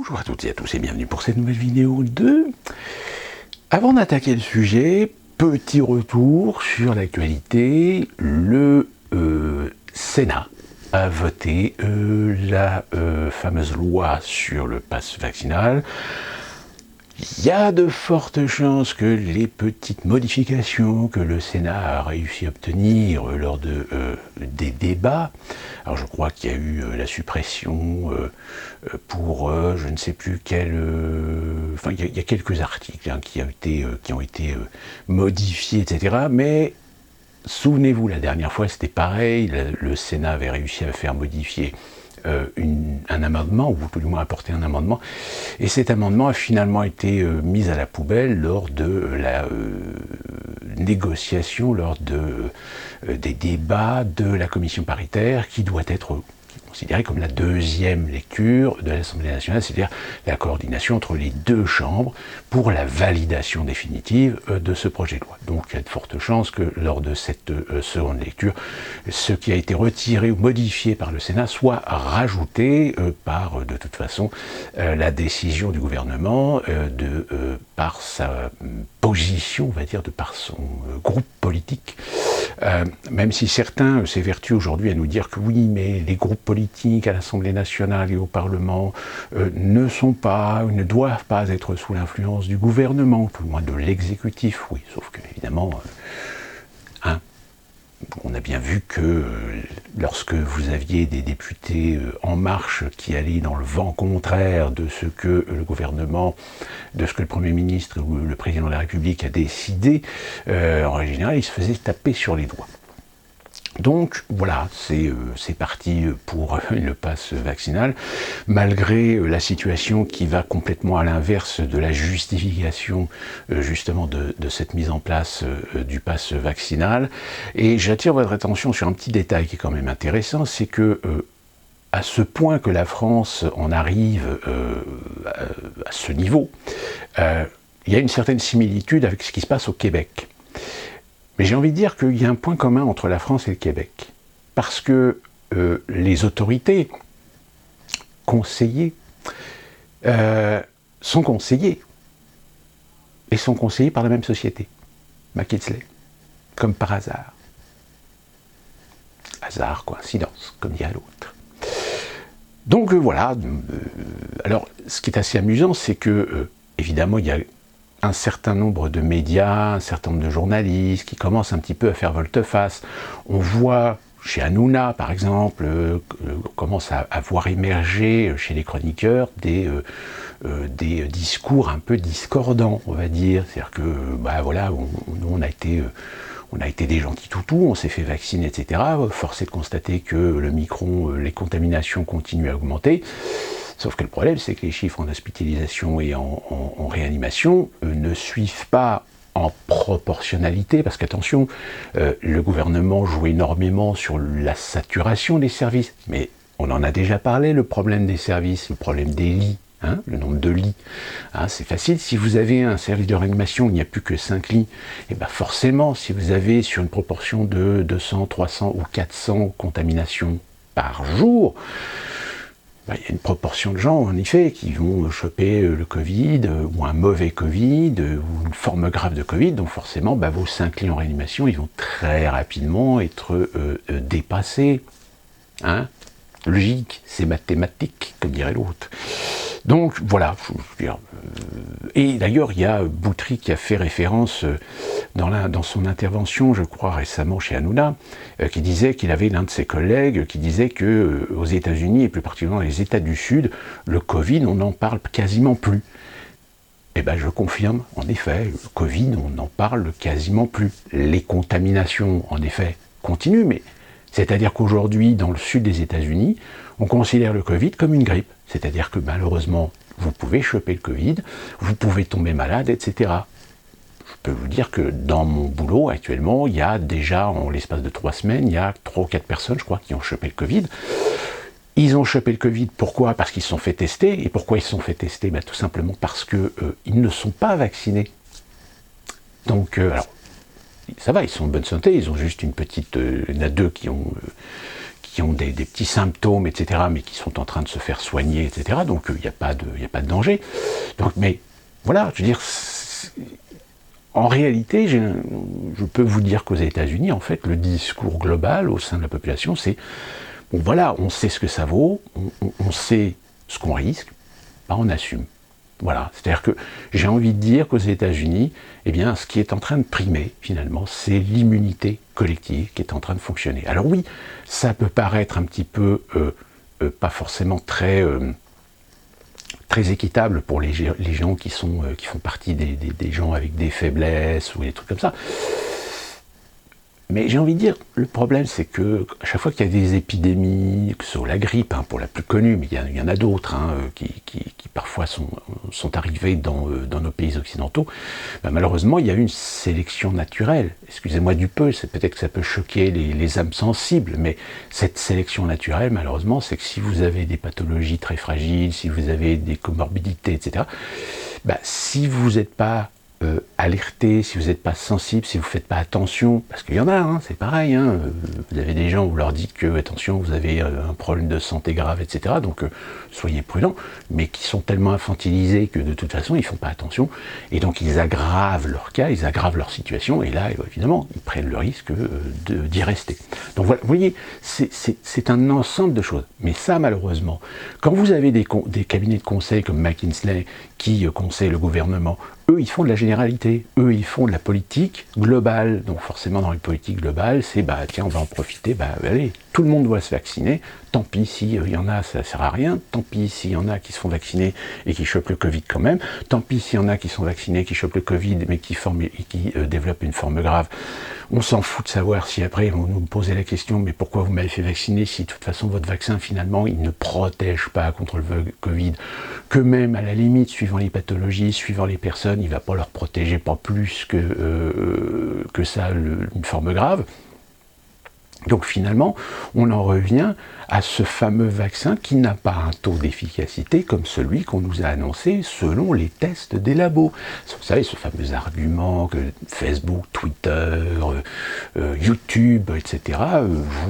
Bonjour à toutes et à tous et bienvenue pour cette nouvelle vidéo de... Avant d'attaquer le sujet, petit retour sur l'actualité. Le Sénat a voté la fameuse loi sur le pass vaccinal. Il y a de fortes chances que les petites modifications que le Sénat a réussi à obtenir lors des débats, alors je crois qu'il y a eu la suppression pour je ne sais plus quel... enfin, il y a quelques articles qui ont été modifiés, etc. Mais souvenez-vous, la dernière fois c'était pareil, le Sénat avait réussi à faire modifier un amendement, ou tout du moins apporter un amendement, et cet amendement a finalement été mis à la poubelle lors de la négociation, lors des débats de la commission paritaire, qui doit être considérée comme la deuxième lecture de l'Assemblée nationale, c'est-à-dire la coordination entre les deux chambres pour la validation définitive de ce projet de loi. Donc il y a de fortes chances que lors de cette seconde lecture, ce qui a été retiré ou modifié par le Sénat soit rajouté par, de toute façon, la décision du gouvernement, par sa position, on va dire, par son groupe politique. Même si certains s'évertuent aujourd'hui à nous dire que oui, mais les groupes politiques à l'Assemblée nationale et au Parlement ne doivent pas être sous l'influence du gouvernement, tout le moins de l'exécutif, oui, sauf que évidemment, on a bien vu que lorsque vous aviez des députés En Marche qui allaient dans le vent contraire de ce que le gouvernement, de ce que le Premier ministre ou le Président de la République a décidé, en règle générale, ils se faisaient taper sur les doigts. Donc voilà, c'est parti pour le pass vaccinal, malgré la situation qui va complètement à l'inverse de la justification justement de cette mise en place du pass vaccinal. Et j'attire votre attention sur un petit détail qui est quand même intéressant, c'est que à ce point que la France en arrive à ce niveau, il y a une certaine similitude avec ce qui se passe au Québec. Mais j'ai envie de dire qu'il y a un point commun entre la France et le Québec. Parce que les autorités conseillées sont conseillées. Et sont conseillées par la même société. McKinsey. Comme par hasard. Hasard, coïncidence, comme dirait l'autre. Donc voilà. Alors, ce qui est assez amusant, c'est que, évidemment, il y a un certain nombre de médias, un certain nombre de journalistes qui commencent un petit peu à faire volte-face. On voit chez Hanouna, par exemple, commence à voir émerger chez les chroniqueurs des discours un peu discordants, on va dire. C'est-à-dire que, voilà, nous on a été des gentils toutous, on s'est fait vacciner, etc. Force est de constater que le Micron, les contaminations continuent à augmenter. Sauf que le problème, c'est que les chiffres en hospitalisation et en réanimation ne suivent pas en proportionnalité, parce qu'attention, le gouvernement joue énormément sur la saturation des services, mais on en a déjà parlé, le problème des services, le problème des lits, le nombre de lits. C'est facile, si vous avez un service de réanimation où il n'y a plus que 5 lits, et forcément, si vous avez sur une proportion de 200, 300 ou 400 contaminations par jour, il y a une proportion de gens, en effet, qui vont choper le Covid, ou un mauvais Covid, ou une forme grave de Covid, donc forcément, vos 5 lits en réanimation, ils vont très rapidement être dépassés. Logique, c'est mathématique, comme dirait l'autre. Donc voilà, et d'ailleurs il y a Boutry qui a fait référence dans son intervention, je crois récemment chez Hanouna, qui disait qu'il avait l'un de ses collègues qui disait que aux États-Unis et plus particulièrement dans les États du Sud, le Covid on n'en parle quasiment plus. Je confirme, en effet, le Covid on n'en parle quasiment plus. Les contaminations en effet continuent, mais c'est-à-dire qu'aujourd'hui, dans le sud des États-Unis, on considère le Covid comme une grippe. C'est-à-dire que malheureusement, vous pouvez choper le Covid, vous pouvez tomber malade, etc. Je peux vous dire que dans mon boulot actuellement, il y a déjà, en l'espace de 3 semaines, il y a 3 ou 4 personnes, je crois, qui ont chopé le Covid. Ils ont chopé le Covid, pourquoi? Parce qu'ils se sont fait tester. Et pourquoi ils se sont fait tester? Tout simplement parce qu'ils ne sont pas vaccinés. Donc, alors, ça va, ils sont en bonne santé, ils ont juste une petite... il y en a 2 qui qui ont des petits symptômes, etc., mais qui sont en train de se faire soigner, etc., donc il n'y a pas de danger. Donc, mais voilà, je veux dire, en réalité, je peux vous dire qu'aux États-Unis, en fait, le discours global au sein de la population, c'est, bon voilà, on sait ce que ça vaut, on sait ce qu'on risque, bah, on assume. Voilà, c'est-à-dire que j'ai envie de dire qu'aux États-Unis, eh bien, ce qui est en train de primer, finalement, c'est l'immunité collective qui est en train de fonctionner. Alors oui, ça peut paraître un petit peu, pas forcément très équitable pour les gens qui font partie des gens avec des faiblesses ou des trucs comme ça. Mais j'ai envie de dire, le problème c'est que à chaque fois qu'il y a des épidémies, que ce soit la grippe, hein, pour la plus connue, mais il y en a d'autres qui parfois sont arrivées dans nos pays occidentaux, ben malheureusement il y a une sélection naturelle. Excusez-moi du peu, c'est peut-être que ça peut choquer les âmes sensibles, mais cette sélection naturelle, malheureusement, c'est que si vous avez des pathologies très fragiles, si vous avez des comorbidités, etc., ben, si vous n'êtes pas alerté, si vous n'êtes pas sensible, si vous ne faites pas attention, parce qu'il y en a, hein, c'est pareil, hein, vous avez des gens, vous leur dites que, attention, vous avez un problème de santé grave, etc., donc soyez prudents, mais qui sont tellement infantilisés que de toute façon, ils ne font pas attention, et donc ils aggravent leur cas, ils aggravent leur situation, et là, évidemment, ils prennent le risque d'y rester. Donc voilà, vous voyez, c'est un ensemble de choses, mais ça, malheureusement, quand vous avez des cabinets de conseil comme McKinsey, qui conseillent le gouvernement, eux, ils font de la généralité, eux, ils font de la politique globale. Donc forcément, dans les politiques globales, c'est, bah tiens, on va en profiter, bah allez, tout le monde doit se vacciner, tant pis s'il y en a, ça ne sert à rien, tant pis s'il y en a qui se font vacciner et qui chopent le Covid quand même, tant pis s'il y en a qui sont vaccinés, qui chopent le Covid, mais qui développent une forme grave. On s'en fout de savoir si après, on nous posait la question, mais pourquoi vous m'avez fait vacciner si de toute façon, votre vaccin, finalement, il ne protège pas contre le Covid, que même, à la limite, suivant les pathologies, suivant les personnes, il ne va pas leur protéger, pas plus que ça, une forme grave. Donc finalement, on en revient à ce fameux vaccin qui n'a pas un taux d'efficacité comme celui qu'on nous a annoncé selon les tests des labos. Vous savez, ce fameux argument que Facebook, Twitter, YouTube, etc.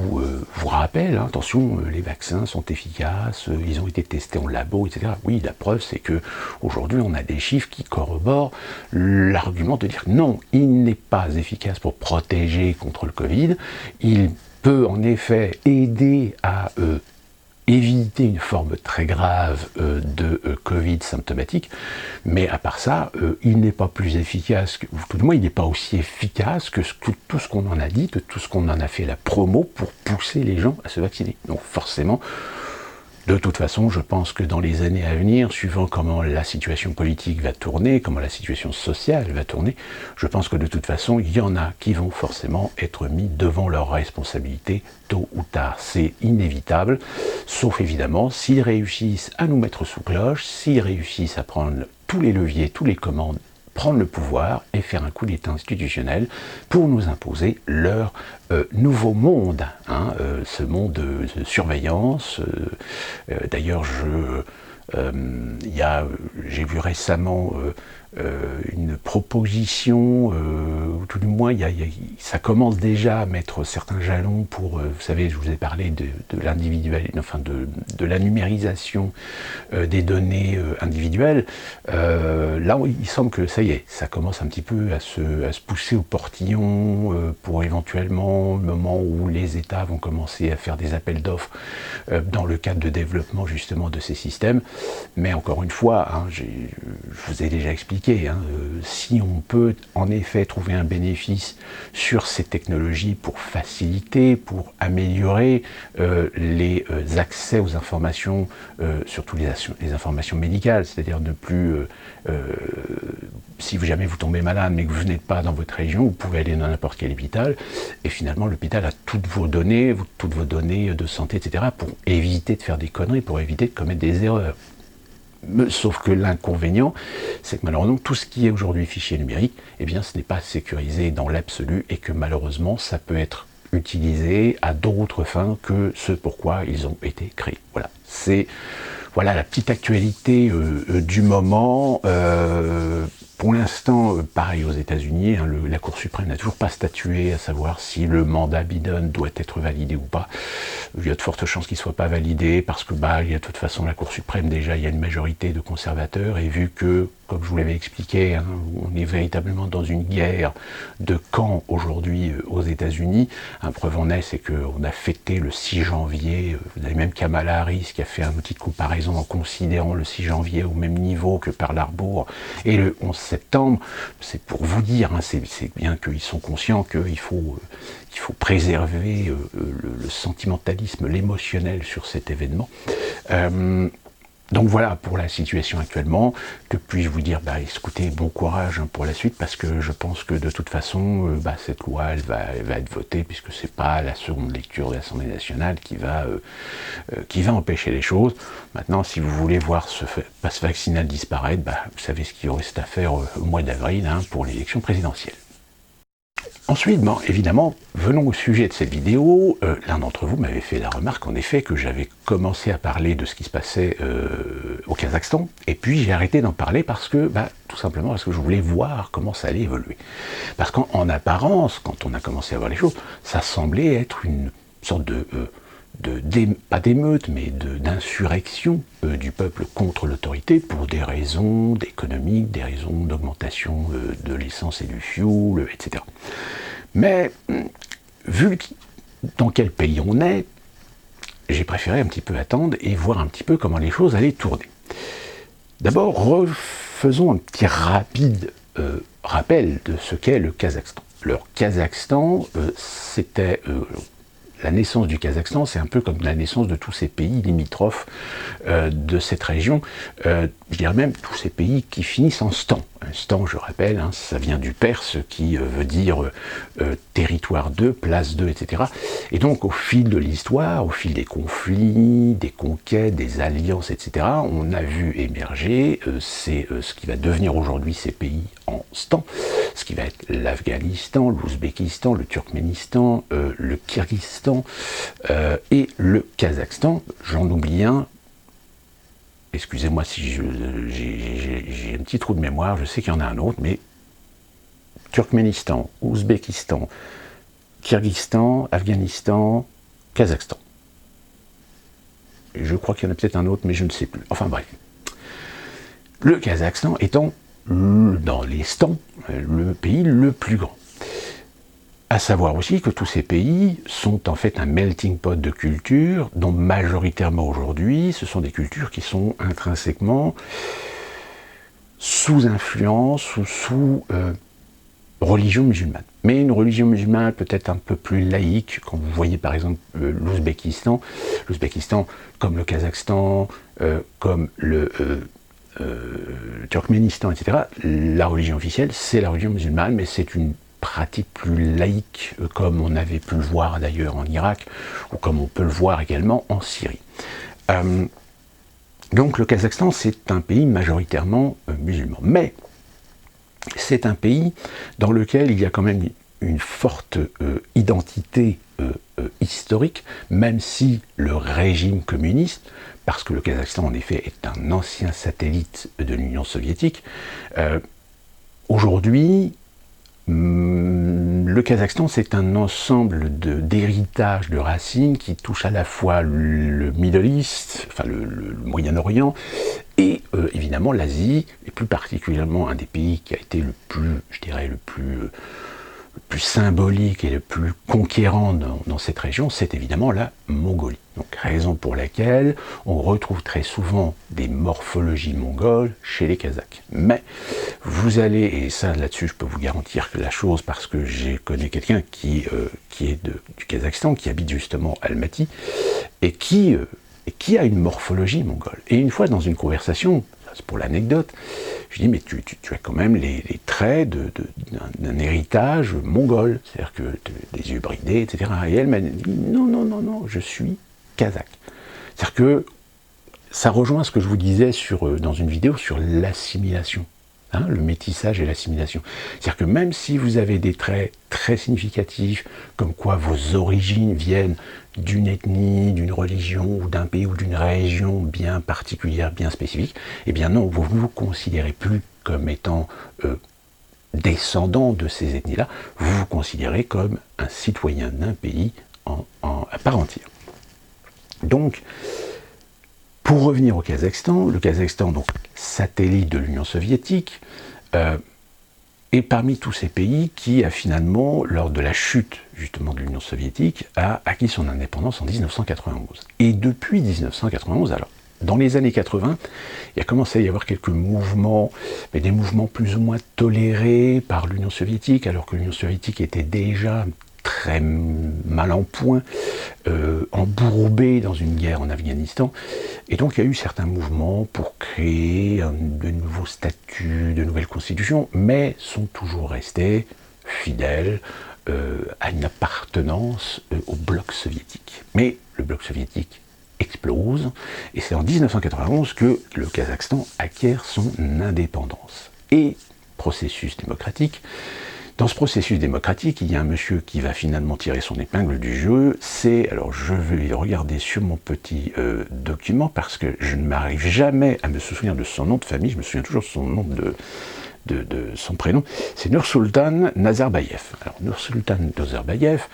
vous rappellent, hein, attention, les vaccins sont efficaces, ils ont été testés en labo, etc. Oui, la preuve, c'est que aujourd'hui, on a des chiffres qui corroborent l'argument de dire non, il n'est pas efficace pour protéger contre le Covid, il peut en effet aider à éviter une forme très grave de Covid symptomatique, mais à part ça, il n'est pas plus efficace, ou tout du moins il n'est pas aussi efficace que tout ce qu'on en a dit, que tout ce qu'on en a fait la promo pour pousser les gens à se vacciner. Donc forcément, de toute façon, je pense que dans les années à venir, suivant comment la situation politique va tourner, comment la situation sociale va tourner, je pense que de toute façon, il y en a qui vont forcément être mis devant leurs responsabilités tôt ou tard. C'est inévitable, sauf évidemment s'ils réussissent à nous mettre sous cloche, s'ils réussissent à prendre tous les leviers, tous les commandes, prendre le pouvoir et faire un coup d'État institutionnel pour nous imposer leur nouveau monde, hein, ce monde de surveillance. D'ailleurs, j'ai vu récemment une proposition, ou tout du moins, ça commence déjà à mettre certains jalons pour, vous savez, je vous ai parlé de l'individuel, enfin de la numérisation des données individuelles. Là, il semble que ça y est, ça commence un petit peu à se pousser au portillon pour éventuellement le moment où les États vont commencer à faire des appels d'offres dans le cadre de développement justement de ces systèmes. Mais encore une fois, hein, je vous ai déjà expliqué, hein, si on peut en effet trouver un bénéfice sur ces technologies pour faciliter, pour améliorer les accès aux informations, surtout les informations médicales, c'est-à-dire ne plus, si jamais vous tombez malade mais que vous n'êtes pas dans votre région, vous pouvez aller dans n'importe quel hôpital, et finalement l'hôpital a toutes vos données de santé, etc., pour éviter de faire des conneries, pour éviter de commettre des erreurs. Sauf que l'inconvénient, c'est que malheureusement, tout ce qui est aujourd'hui fichier numérique, eh bien, ce n'est pas sécurisé dans l'absolu et que malheureusement, ça peut être utilisé à d'autres fins que ce pourquoi ils ont été créés. Voilà, c'est la petite actualité du moment. Pour l'instant, pareil aux États-Unis, hein, la Cour suprême n'a toujours pas statué à savoir si le mandat Biden doit être validé ou pas. Il y a de fortes chances qu'il ne soit pas validé parce que il y a de toute façon la Cour suprême, déjà il y a une majorité de conservateurs, et vu que, comme je vous l'avais expliqué, hein, on est véritablement dans une guerre de camps aujourd'hui aux États-Unis. Preuve en est, c'est qu'on a fêté le 6 janvier, vous avez même Kamala Harris qui a fait une petite comparaison en considérant le 6 janvier au même niveau que Pearl Harbor et le 11 septembre. C'est pour vous dire, hein, c'est bien qu'ils sont conscients qu'il faut préserver le sentimentalisme, l'émotionnel sur cet événement. Donc voilà pour la situation actuellement. Que puis-je vous dire? Écoutez, bon courage hein, pour la suite, parce que je pense que de toute façon, cette loi, elle va être votée, puisque c'est pas la seconde lecture de l'Assemblée nationale qui va empêcher les choses. Maintenant, si vous voulez voir ce passe vaccinal disparaître, vous savez ce qu'il reste à faire au mois d'avril hein, pour l'élection présidentielle. Ensuite, évidemment, venons au sujet de cette vidéo. L'un d'entre vous m'avait fait la remarque, en effet, que j'avais commencé à parler de ce qui se passait au Kazakhstan, et puis j'ai arrêté d'en parler parce que, tout simplement parce que je voulais voir comment ça allait évoluer. Parce qu'en apparence, quand on a commencé à voir les choses, ça semblait être une sorte pas d'émeute, mais d'insurrection du peuple contre l'autorité pour des raisons économiques, des raisons d'augmentation de l'essence et du fioul, etc. Mais, vu dans quel pays on est, j'ai préféré un petit peu attendre et voir un petit peu comment les choses allaient tourner. D'abord, refaisons un petit rapide rappel de ce qu'est le Kazakhstan. Le Kazakhstan, c'était... la naissance du Kazakhstan, c'est un peu comme la naissance de tous ces pays limitrophes de cette région. Je dirais même tous ces pays qui finissent en stan. Un stan, je rappelle, hein, ça vient du perse qui veut dire territoire 2, place 2, etc. Et donc au fil de l'histoire, au fil des conflits, des conquêtes, des alliances, etc., on a vu émerger ce qui va devenir aujourd'hui ces pays en stan, ce qui va être l'Afghanistan, l'Ouzbékistan, le Turkménistan, le Kyrgyzstan et le Kazakhstan. J'en oublie un. Excusez-moi si j'ai un petit trou de mémoire, je sais qu'il y en a un autre, mais Turkménistan, Ouzbékistan, Kyrgyzstan, Afghanistan, Kazakhstan. Et je crois qu'il y en a peut-être un autre, mais je ne sais plus. Enfin bref. Le Kazakhstan étant, dans les stans, le pays le plus grand. À savoir aussi que tous ces pays sont en fait un melting pot de cultures, dont majoritairement aujourd'hui, ce sont des cultures qui sont intrinsèquement sous influence ou sous religion musulmane. Mais une religion musulmane peut-être un peu plus laïque, quand vous voyez par exemple l'Ouzbékistan, comme le Kazakhstan, comme le Turkménistan, etc., la religion officielle, c'est la religion musulmane, mais c'est une pratique plus laïque, comme on avait pu le voir d'ailleurs en Irak, ou comme on peut le voir également en Syrie. Donc le Kazakhstan, c'est un pays majoritairement musulman. Mais c'est un pays dans lequel il y a quand même une forte identité historique, même si le régime communiste, parce que le Kazakhstan en effet est un ancien satellite de l'Union soviétique, aujourd'hui, le Kazakhstan, c'est un ensemble d'héritages, de racines qui touchent à la fois le Middle East, enfin le Moyen-Orient, et évidemment l'Asie, et plus particulièrement un des pays qui a été le plus, je dirais, le plus symbolique et le plus conquérant dans cette région, c'est évidemment la Mongolie. Donc raison pour laquelle on retrouve très souvent des morphologies mongoles chez les Kazakhs. Mais vous allez, et ça là-dessus je peux vous garantir que la chose, parce que je connais quelqu'un qui est du Kazakhstan, qui habite justement Almaty, et qui a une morphologie mongole. Et une fois dans une conversation, c'est pour l'anecdote, je dis mais tu as quand même les traits d'un héritage mongol, c'est-à-dire que des yeux bridés, etc. Et elle m'a dit non, je suis kazakh. C'est-à-dire que ça rejoint ce que je vous disais dans une vidéo sur l'assimilation, hein, le métissage et l'assimilation. C'est-à-dire que même si vous avez des traits très significatifs, comme quoi vos origines viennent d'une ethnie, d'une religion, ou d'un pays, ou d'une région bien particulière, bien spécifique, eh bien non, vous ne vous considérez plus comme étant descendant de ces ethnies-là, vous vous considérez comme un citoyen d'un pays à part entière. Donc, pour revenir au Kazakhstan, le Kazakhstan, donc satellite de l'Union soviétique, est parmi tous ces pays qui a finalement, lors de la chute justement de l'Union soviétique, a acquis son indépendance en 1991. Et depuis 1991, alors, dans les années 80, il a commencé à y avoir quelques mouvements, mais des mouvements plus ou moins tolérés par l'Union soviétique, alors que l'Union soviétique était déjà très mal en point, embourbée dans une guerre en Afghanistan. Et donc il y a eu certains mouvements pour créer de nouveaux statuts, de nouvelles constitutions, mais sont toujours restés fidèles à une appartenance au bloc soviétique. Mais le bloc soviétique explose, et c'est en 1991 que le Kazakhstan acquiert son indépendance. Et processus démocratique. Dans ce processus démocratique, il y a un monsieur qui va finalement tirer son épingle du jeu, alors je vais regarder sur mon petit document, parce que je ne m'arrive jamais à me souvenir de son nom de famille, je me souviens toujours de son nom de son prénom, c'est Nursultan Nazarbayev. Alors Nursultan Nazarbayev,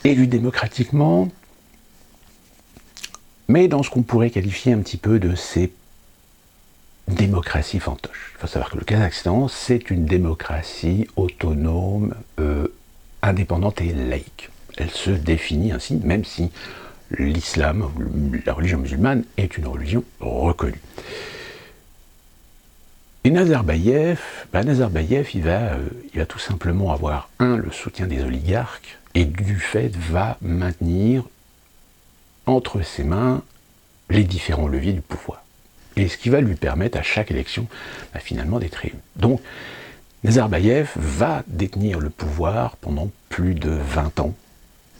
élu démocratiquement, mais dans ce qu'on pourrait qualifier un petit peu de ces démocratie fantoche. Il faut savoir que le Kazakhstan, c'est une démocratie autonome, indépendante et laïque. Elle se définit ainsi, même si l'islam, la religion musulmane, est une religion reconnue. Et Nazarbayev, il va tout simplement avoir, le soutien des oligarques, et du fait va maintenir entre ses mains les différents leviers du pouvoir. Et ce qui va lui permettre à chaque élection finalement d'être élu. Donc Nazarbayev va détenir le pouvoir pendant plus de 20 ans,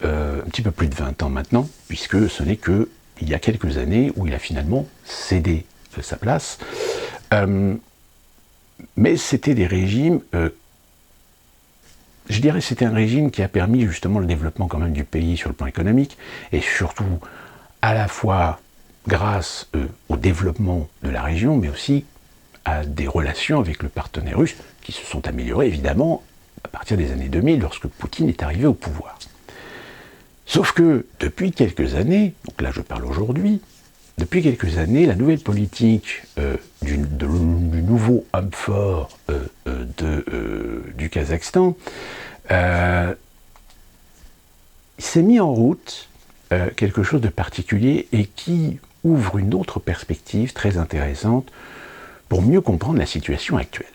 un petit peu plus de 20 ans maintenant, puisque ce n'est que il y a quelques années où il a finalement cédé sa place. Mais c'était des régimes, je dirais c'était un régime qui a permis justement le développement quand même du pays sur le plan économique, et surtout à la fois grâce au développement de la région, mais aussi à des relations avec le partenaire russe qui se sont améliorées évidemment à partir des années 2000 lorsque Poutine est arrivé au pouvoir. Sauf que depuis quelques années, donc là je parle aujourd'hui, depuis quelques années, la nouvelle politique du nouveau homme fort du Kazakhstan s'est mis en route quelque chose de particulier et qui ouvre une autre perspective très intéressante pour mieux comprendre la situation actuelle.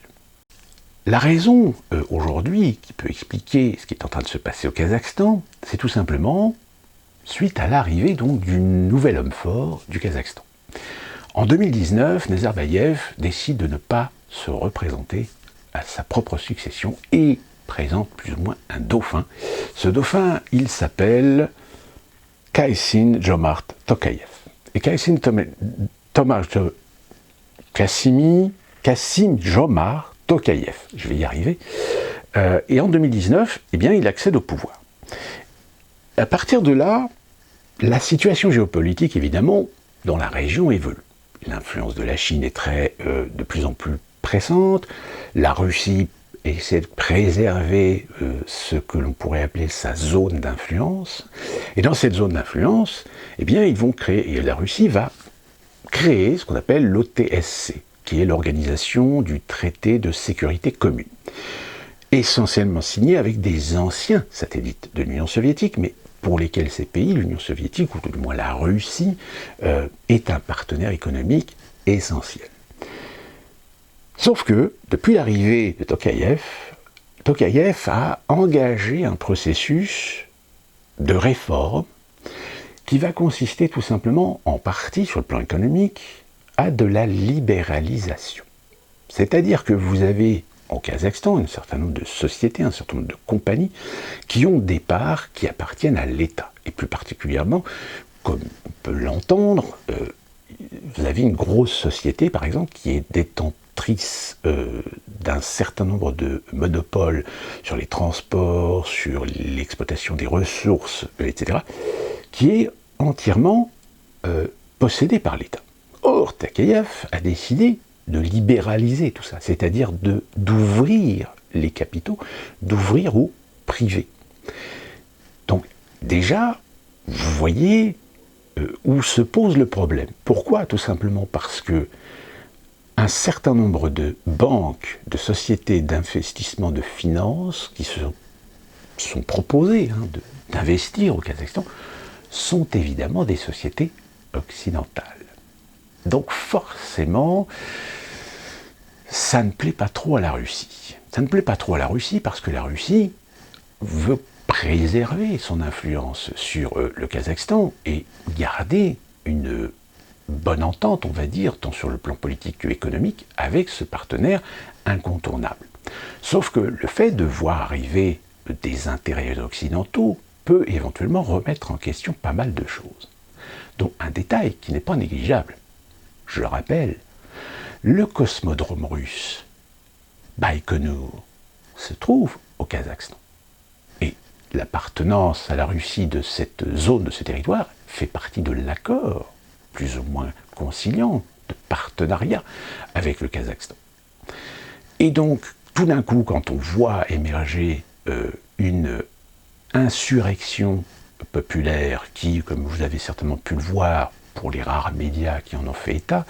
La raison, aujourd'hui, qui peut expliquer ce qui est en train de se passer au Kazakhstan, c'est tout simplement suite à l'arrivée donc du nouvel homme fort du Kazakhstan. En 2019, Nazarbayev décide de ne pas se représenter à sa propre succession et présente plus ou moins un dauphin. Ce dauphin, il s'appelle Kasym-Jomart Tokayev. Et Kasym-Jomart Tokayev, je vais y arriver, et en 2019, eh bien, il accède au pouvoir. À partir de là, la situation géopolitique, évidemment, dans la région évolue. L'influence de la Chine est de plus en plus pressante, la Russie essaie de préserver ce que l'on pourrait appeler sa zone d'influence, et dans cette zone d'influence, eh bien, la Russie va créer ce qu'on appelle l'OTSC, qui est l'Organisation du Traité de Sécurité Commune, essentiellement signé avec des anciens satellites de l'Union soviétique, mais pour lesquels ces pays, l'Union soviétique, ou tout du moins la Russie, est un partenaire économique essentiel. Sauf que, depuis l'arrivée de Tokayev a engagé un processus de réforme qui va consister tout simplement, en partie sur le plan économique, à de la libéralisation. C'est-à-dire que vous avez au Kazakhstan un certain nombre de sociétés, un certain nombre de compagnies qui ont des parts qui appartiennent à l'État. Et plus particulièrement, comme on peut l'entendre, vous avez une grosse société, par exemple, qui est détentrice d'un certain nombre de monopoles sur les transports, sur l'exploitation des ressources, etc., qui est entièrement possédée par l'État. Or, Tokayev a décidé de libéraliser tout ça, c'est-à-dire d'ouvrir les capitaux, d'ouvrir au privé. Donc déjà, vous voyez où se pose le problème. Pourquoi? Tout simplement parce que un certain nombre de banques, de sociétés d'investissement de finances qui se sont proposées d'investir au Kazakhstan sont évidemment des sociétés occidentales. Donc forcément, ça ne plaît pas trop à la Russie. Ça ne plaît pas trop à la Russie parce que la Russie veut préserver son influence sur le Kazakhstan et garder une bonne entente, on va dire, tant sur le plan politique qu'économique, avec ce partenaire incontournable. Sauf que le fait de voir arriver des intérêts occidentaux peut éventuellement remettre en question pas mal de choses. Donc un détail qui n'est pas négligeable. Je le rappelle, le cosmodrome russe Baïkonour se trouve au Kazakhstan. Et l'appartenance à la Russie de cette zone, de ce territoire, fait partie de l'accord, plus ou moins conciliant, de partenariat avec le Kazakhstan. Et donc, tout d'un coup, quand on voit émerger une insurrection populaire qui, comme vous avez certainement pu le voir, pour les rares médias qui en ont fait état,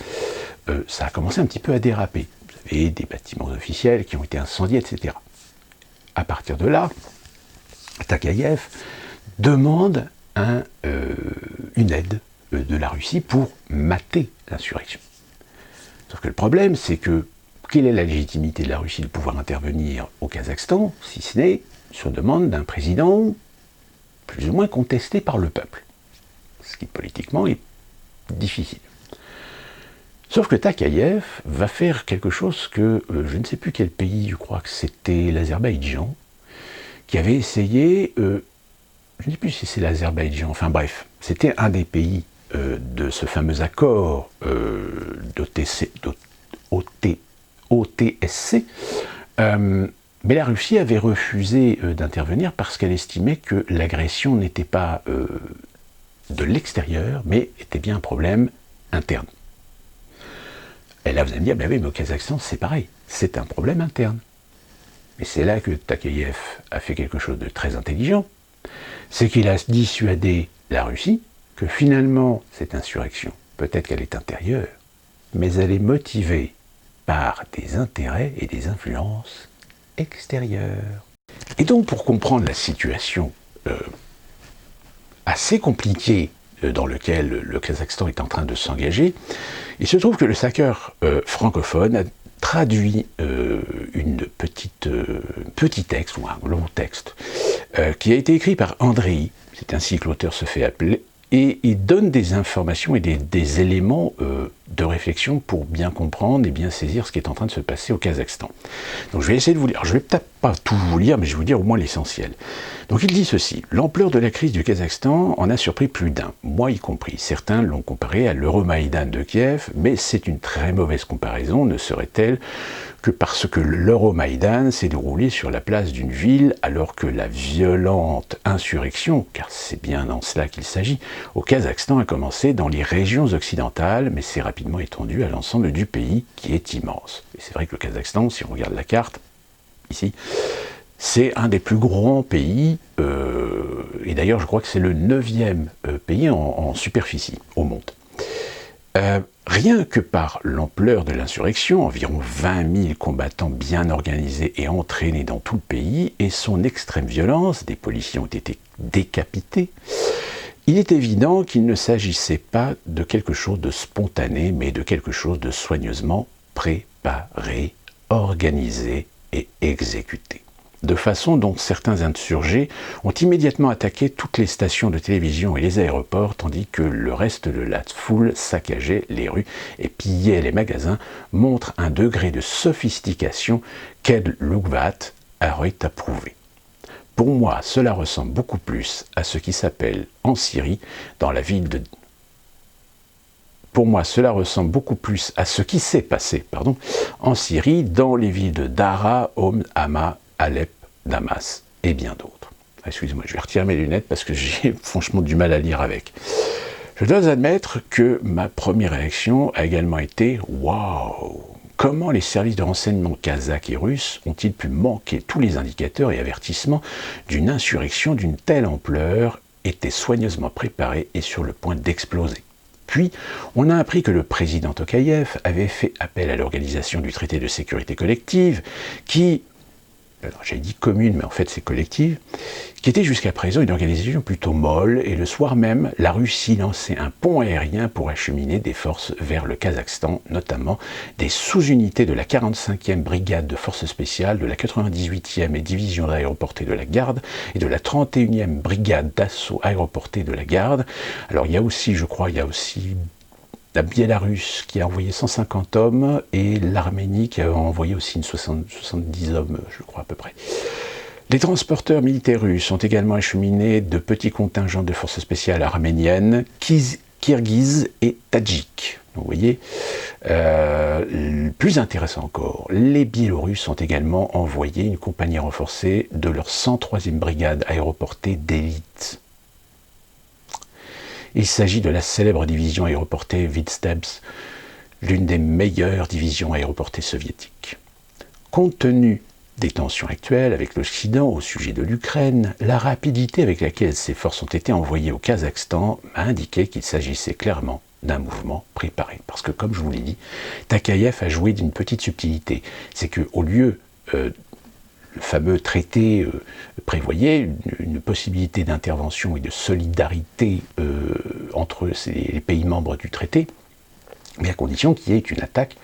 ça a commencé un petit peu à déraper. Vous avez des bâtiments officiels qui ont été incendiés, etc. À partir de là, Takayev demande une aide de la Russie pour mater l'insurrection. Sauf que le problème, c'est que quelle est la légitimité de la Russie de pouvoir intervenir au Kazakhstan, si ce n'est sur demande d'un président plus ou moins contesté par le peuple, ce qui politiquement est difficile. Sauf que Takayev va faire quelque chose que je ne sais plus quel pays, je crois que c'était l'Azerbaïdjan, qui avait essayé, je ne sais plus si c'est l'Azerbaïdjan, enfin bref, c'était un des pays de ce fameux accord OTSC, mais la Russie avait refusé d'intervenir parce qu'elle estimait que l'agression n'était pas de l'extérieur, mais était bien un problème interne. Et là, vous allez me dire, ben oui, mais au Kazakhstan, c'est pareil, c'est un problème interne. Et c'est là que Takayev a fait quelque chose de très intelligent, c'est qu'il a dissuadé la Russie que finalement, cette insurrection, peut-être qu'elle est intérieure, mais elle est motivée par des intérêts et des influences extérieures. Et donc, pour comprendre la situation assez compliquée dans laquelle le Kazakhstan est en train de s'engager, il se trouve que le hacker francophone a traduit petit texte, ou un long texte, qui a été écrit par Andrei, c'est ainsi que l'auteur se fait appeler, et il donne des informations et des éléments de réflexion pour bien comprendre et bien saisir ce qui est en train de se passer au Kazakhstan. Donc je vais essayer de vous lire, je ne vais peut-être pas tout vous lire, mais je vais vous dire au moins l'essentiel. Donc il dit ceci: l'ampleur de la crise du Kazakhstan en a surpris plus d'un, moi y compris. Certains l'ont comparé à l'Euromaïdan de Kiev, mais c'est une très mauvaise comparaison, ne serait-elle que parce que l'Euromaïdan s'est déroulé sur la place d'une ville, alors que la violente insurrection, car c'est bien dans cela qu'il s'agit, au Kazakhstan a commencé dans les régions occidentales, mais s'est rapidement étendue à l'ensemble du pays, qui est immense. Et c'est vrai que le Kazakhstan, si on regarde la carte, ici, c'est un des plus grands pays, et d'ailleurs je crois que c'est le 9e pays en superficie au monde. Rien que par l'ampleur de l'insurrection, environ 20 000 combattants bien organisés et entraînés dans tout le pays, et son extrême violence, des policiers ont été décapités, il est évident qu'il ne s'agissait pas de quelque chose de spontané, mais de quelque chose de soigneusement préparé, organisé et exécuté. De façon dont certains insurgés ont immédiatement attaqué toutes les stations de télévision et les aéroports, tandis que le reste de la foule saccageait les rues et pillait les magasins, montre un degré de sophistication qu'Ed Lugvat aurait approuvé. Pour moi, cela ressemble beaucoup plus à ce qui s'appelle en Syrie, dans la ville de... Pour moi, cela ressemble beaucoup plus à ce qui s'est passé, en Syrie, dans les villes de Dara, Hama, Alep, Damas et bien d'autres. Excusez-moi, je vais retirer mes lunettes parce que j'ai franchement du mal à lire avec. Je dois admettre que ma première réaction a également été « Waouh, Comment les services de renseignement kazakhs et russes ont-ils pu manquer tous les indicateurs et avertissements d'une insurrection d'une telle ampleur était soigneusement préparée et sur le point d'exploser? Puis, on a appris que le président Tokayev avait fait appel à l'organisation du traité de sécurité collective, qui, alors j'ai dit commune, mais en fait c'est collective, qui était jusqu'à présent une organisation plutôt molle, et le soir même, la Russie lançait un pont aérien pour acheminer des forces vers le Kazakhstan, notamment des sous-unités de la 45e brigade de forces spéciales, de la 98e et division aéroportée de la garde, et de la 31e brigade d'assaut aéroportée de la garde. Alors il y a aussi, je crois, la Biélorusse qui a envoyé 150 hommes et l'Arménie qui a envoyé aussi 70 hommes, je crois à peu près. Les transporteurs militaires russes ont également acheminé de petits contingents de forces spéciales arméniennes, kirghizes et tadjiks. Vous voyez, plus intéressant encore, les Biélorusses ont également envoyé une compagnie renforcée de leur 103e brigade aéroportée d'élite. Il s'agit de la célèbre division aéroportée Vitstemps, l'une des meilleures divisions aéroportées soviétiques. Compte tenu des tensions actuelles avec l'Occident au sujet de l'Ukraine, la rapidité avec laquelle ces forces ont été envoyées au Kazakhstan m'a indiqué qu'il s'agissait clairement d'un mouvement préparé. Parce que, comme je vous l'ai dit, Tokayev a joué d'une petite subtilité. C'est qu'au lieu, le fameux traité prévoyait une possibilité d'intervention et de solidarité entre les pays membres du traité, mais à condition qu'il y ait une attaque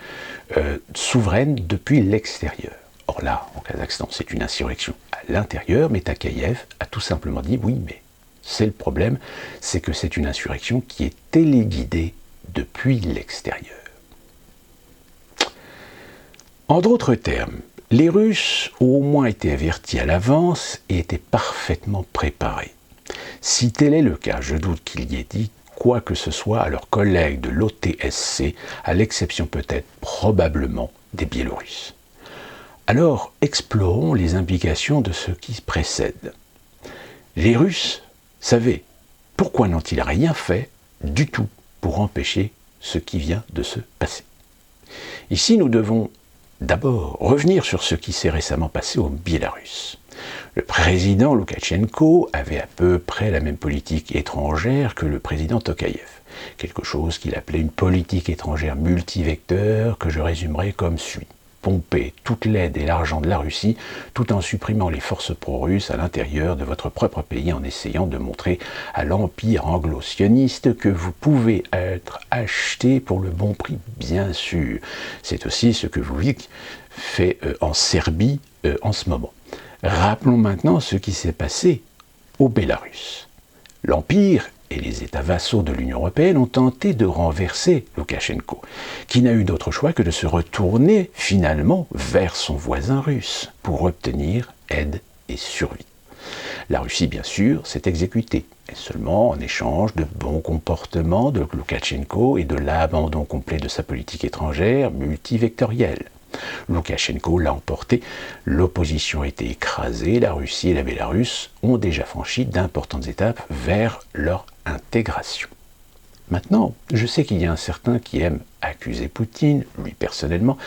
souveraine depuis l'extérieur. Or là, au Kazakhstan, c'est une insurrection à l'intérieur, mais Tokayev a tout simplement dit oui, mais c'est le problème, c'est que c'est une insurrection qui est téléguidée depuis l'extérieur. En d'autres termes, les Russes ont au moins été avertis à l'avance et étaient parfaitement préparés. Si tel est le cas, je doute qu'il y ait dit quoi que ce soit à leurs collègues de l'OTSC, à l'exception peut-être probablement des Biélorusses. Alors, explorons les implications de ce qui précède. Les Russes savaient. Pourquoi n'ont-ils rien fait du tout pour empêcher ce qui vient de se passer? Ici, nous devons d'abord revenir sur ce qui s'est récemment passé au Biélarus. Le président Loukachenko avait à peu près la même politique étrangère que le président Tokayev. Quelque chose qu'il appelait une politique étrangère multivecteur que je résumerai comme suit. Pomper toute l'aide et l'argent de la Russie tout en supprimant les forces pro-russes à l'intérieur de votre propre pays en essayant de montrer à l'empire anglo-sioniste que vous pouvez être acheté pour le bon prix, bien sûr. C'est aussi ce que Vučić fait en Serbie en ce moment. Rappelons maintenant ce qui s'est passé au Bélarus. L'Empire et les États vassaux de l'Union européenne ont tenté de renverser Loukachenko, qui n'a eu d'autre choix que de se retourner finalement vers son voisin russe pour obtenir aide et survie. La Russie, bien sûr, s'est exécutée, mais seulement en échange de bons comportements de Loukachenko et de l'abandon complet de sa politique étrangère multivectorielle. Loukachenko l'a emporté, l'opposition a été écrasée, la Russie et la Bélarus ont déjà franchi d'importantes étapes vers leur intégration. Maintenant, je sais qu'il y a un certain qui aime accuser Poutine, lui personnellement,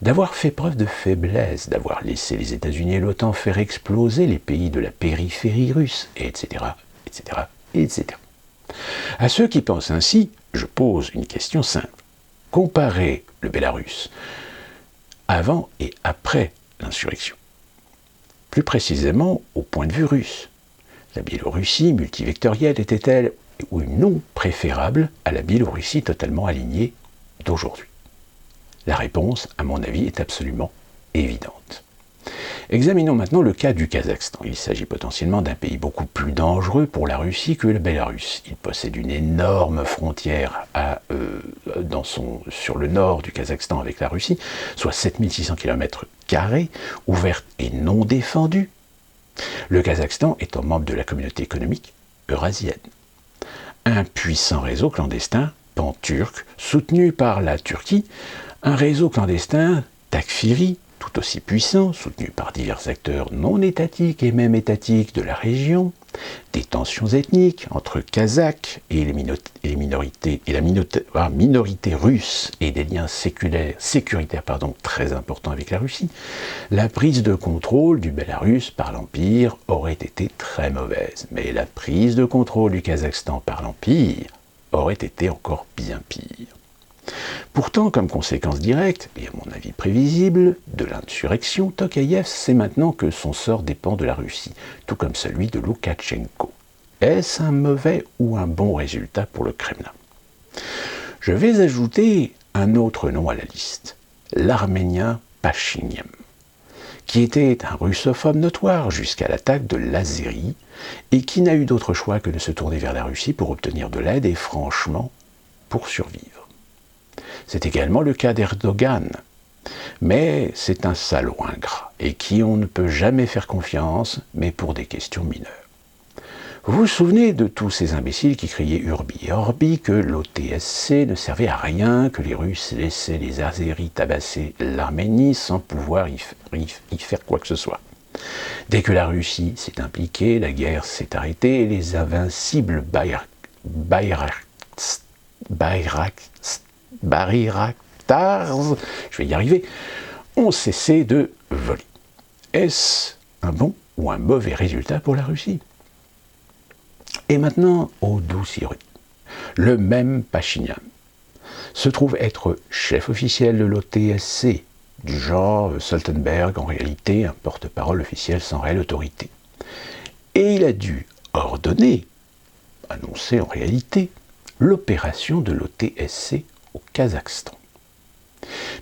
d'avoir fait preuve de faiblesse, d'avoir laissé les États-Unis et l'OTAN faire exploser les pays de la périphérie russe, etc., etc., etc. À ceux qui pensent ainsi, je pose une question simple. Comparez le Bélarus avant et après l'insurrection. Plus précisément, au point de vue russe. La Biélorussie multivectorielle était-elle ou non préférable à la Biélorussie totalement alignée d'aujourd'hui? La réponse, à mon avis, est absolument évidente. Examinons maintenant le cas du Kazakhstan. Il s'agit potentiellement d'un pays beaucoup plus dangereux pour la Russie que le Bélarus. Il possède une énorme frontière sur le nord du Kazakhstan avec la Russie, soit 7600 km², ouverte et non défendue. Le Kazakhstan étant membre de la communauté économique eurasienne. Un puissant réseau clandestin pan-turc soutenu par la Turquie, un réseau clandestin Takfiri tout aussi puissant, soutenu par divers acteurs non étatiques et même étatiques de la région, des tensions ethniques entre Kazakhs et la minorité russe et des liens sécuritaires très importants avec la Russie, la prise de contrôle du Bélarus par l'Empire aurait été très mauvaise. Mais la prise de contrôle du Kazakhstan par l'Empire aurait été encore bien pire. Pourtant, comme conséquence directe, et à mon avis prévisible, de l'insurrection, Tokayev sait maintenant que son sort dépend de la Russie, tout comme celui de Loukachenko. Est-ce un mauvais ou un bon résultat pour le Kremlin? Je vais ajouter un autre nom à la liste, l'Arménien Pachinian, qui était un russophobe notoire jusqu'à l'attaque de l'Azérie et qui n'a eu d'autre choix que de se tourner vers la Russie pour obtenir de l'aide et franchement pour survivre. C'est également le cas d'Erdogan, mais c'est un salaud ingrat et qui on ne peut jamais faire confiance, mais pour des questions mineures. Vous vous souvenez de tous ces imbéciles qui criaient Urbi et Orbi que l'OTSC ne servait à rien, que les Russes laissaient les Azéris tabasser l'Arménie sans pouvoir y faire quoi que ce soit. Dès que la Russie s'est impliquée, la guerre s'est arrêtée et les invincibles Bayraktars, je vais y arriver, ont cessé de voler. Est-ce un bon ou un mauvais résultat pour la Russie? Et maintenant, aux douces ironie. Le même Pachinian se trouve être chef officiel de l'OTSC, du genre Stoltenberg, en réalité un porte-parole officiel sans réelle autorité. Et il a dû ordonner, annoncer en réalité, l'opération de l'OTSC au Kazakhstan.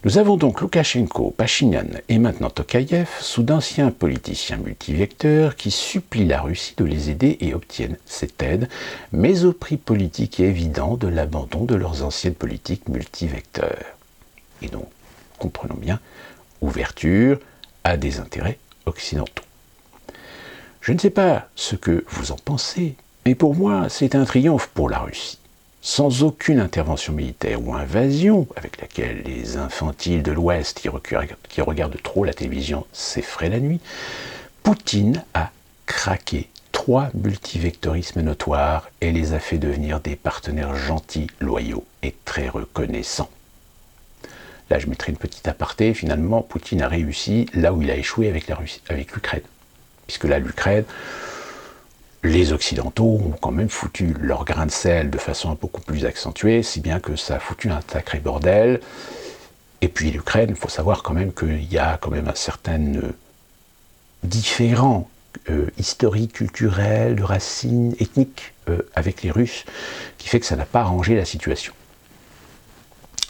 Nous avons donc Loukachenko, Pachinian et maintenant Tokayev sous d'anciens politiciens multivecteurs qui supplient la Russie de les aider et obtiennent cette aide, mais au prix politique et évident de l'abandon de leurs anciennes politiques multivecteurs. Et donc, comprenons bien, ouverture à des intérêts occidentaux. Je ne sais pas ce que vous en pensez, mais pour moi, c'est un triomphe pour la Russie. Sans aucune intervention militaire ou invasion, avec laquelle les infantiles de l'Ouest qui regardent trop la télévision s'effraient la nuit, Poutine a craqué 3 multivectorismes notoires et les a fait devenir des partenaires gentils, loyaux et très reconnaissants. Là, je mettrai une petite aparté. Finalement, Poutine a réussi là où il a échoué avec l'Ukraine. Puisque là, l'Ukraine, les Occidentaux ont quand même foutu leur grain de sel de façon beaucoup plus accentuée, si bien que ça a foutu un sacré bordel. Et puis l'Ukraine, il faut savoir quand même qu'il y a quand même un certain différent historique, culturel, de racines ethniques avec les Russes, qui fait que ça n'a pas arrangé la situation.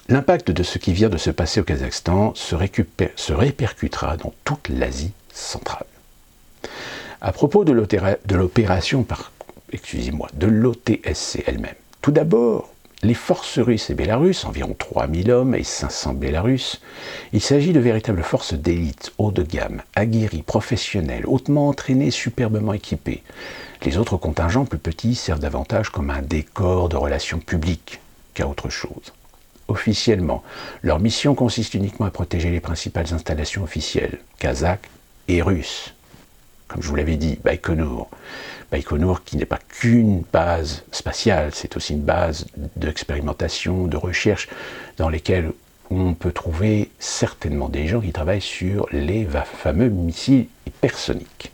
L'impact de ce qui vient de se passer au Kazakhstan se répercutera dans toute l'Asie centrale. À propos de l'opération, de l'OTSC elle-même. Tout d'abord, les forces russes et bélarusses, environ 3000 hommes et 500 bélarusses, il s'agit de véritables forces d'élite, haut de gamme, aguerries, professionnelles, hautement entraînées, superbement équipées. Les autres contingents plus petits servent davantage comme un décor de relations publiques qu'à autre chose. Officiellement, leur mission consiste uniquement à protéger les principales installations officielles, kazakhs et russes. Comme je vous l'avais dit, Baïkonour. Baïkonour qui n'est pas qu'une base spatiale, c'est aussi une base d'expérimentation, de recherche, dans lesquelles on peut trouver certainement des gens qui travaillent sur les fameux missiles hypersoniques.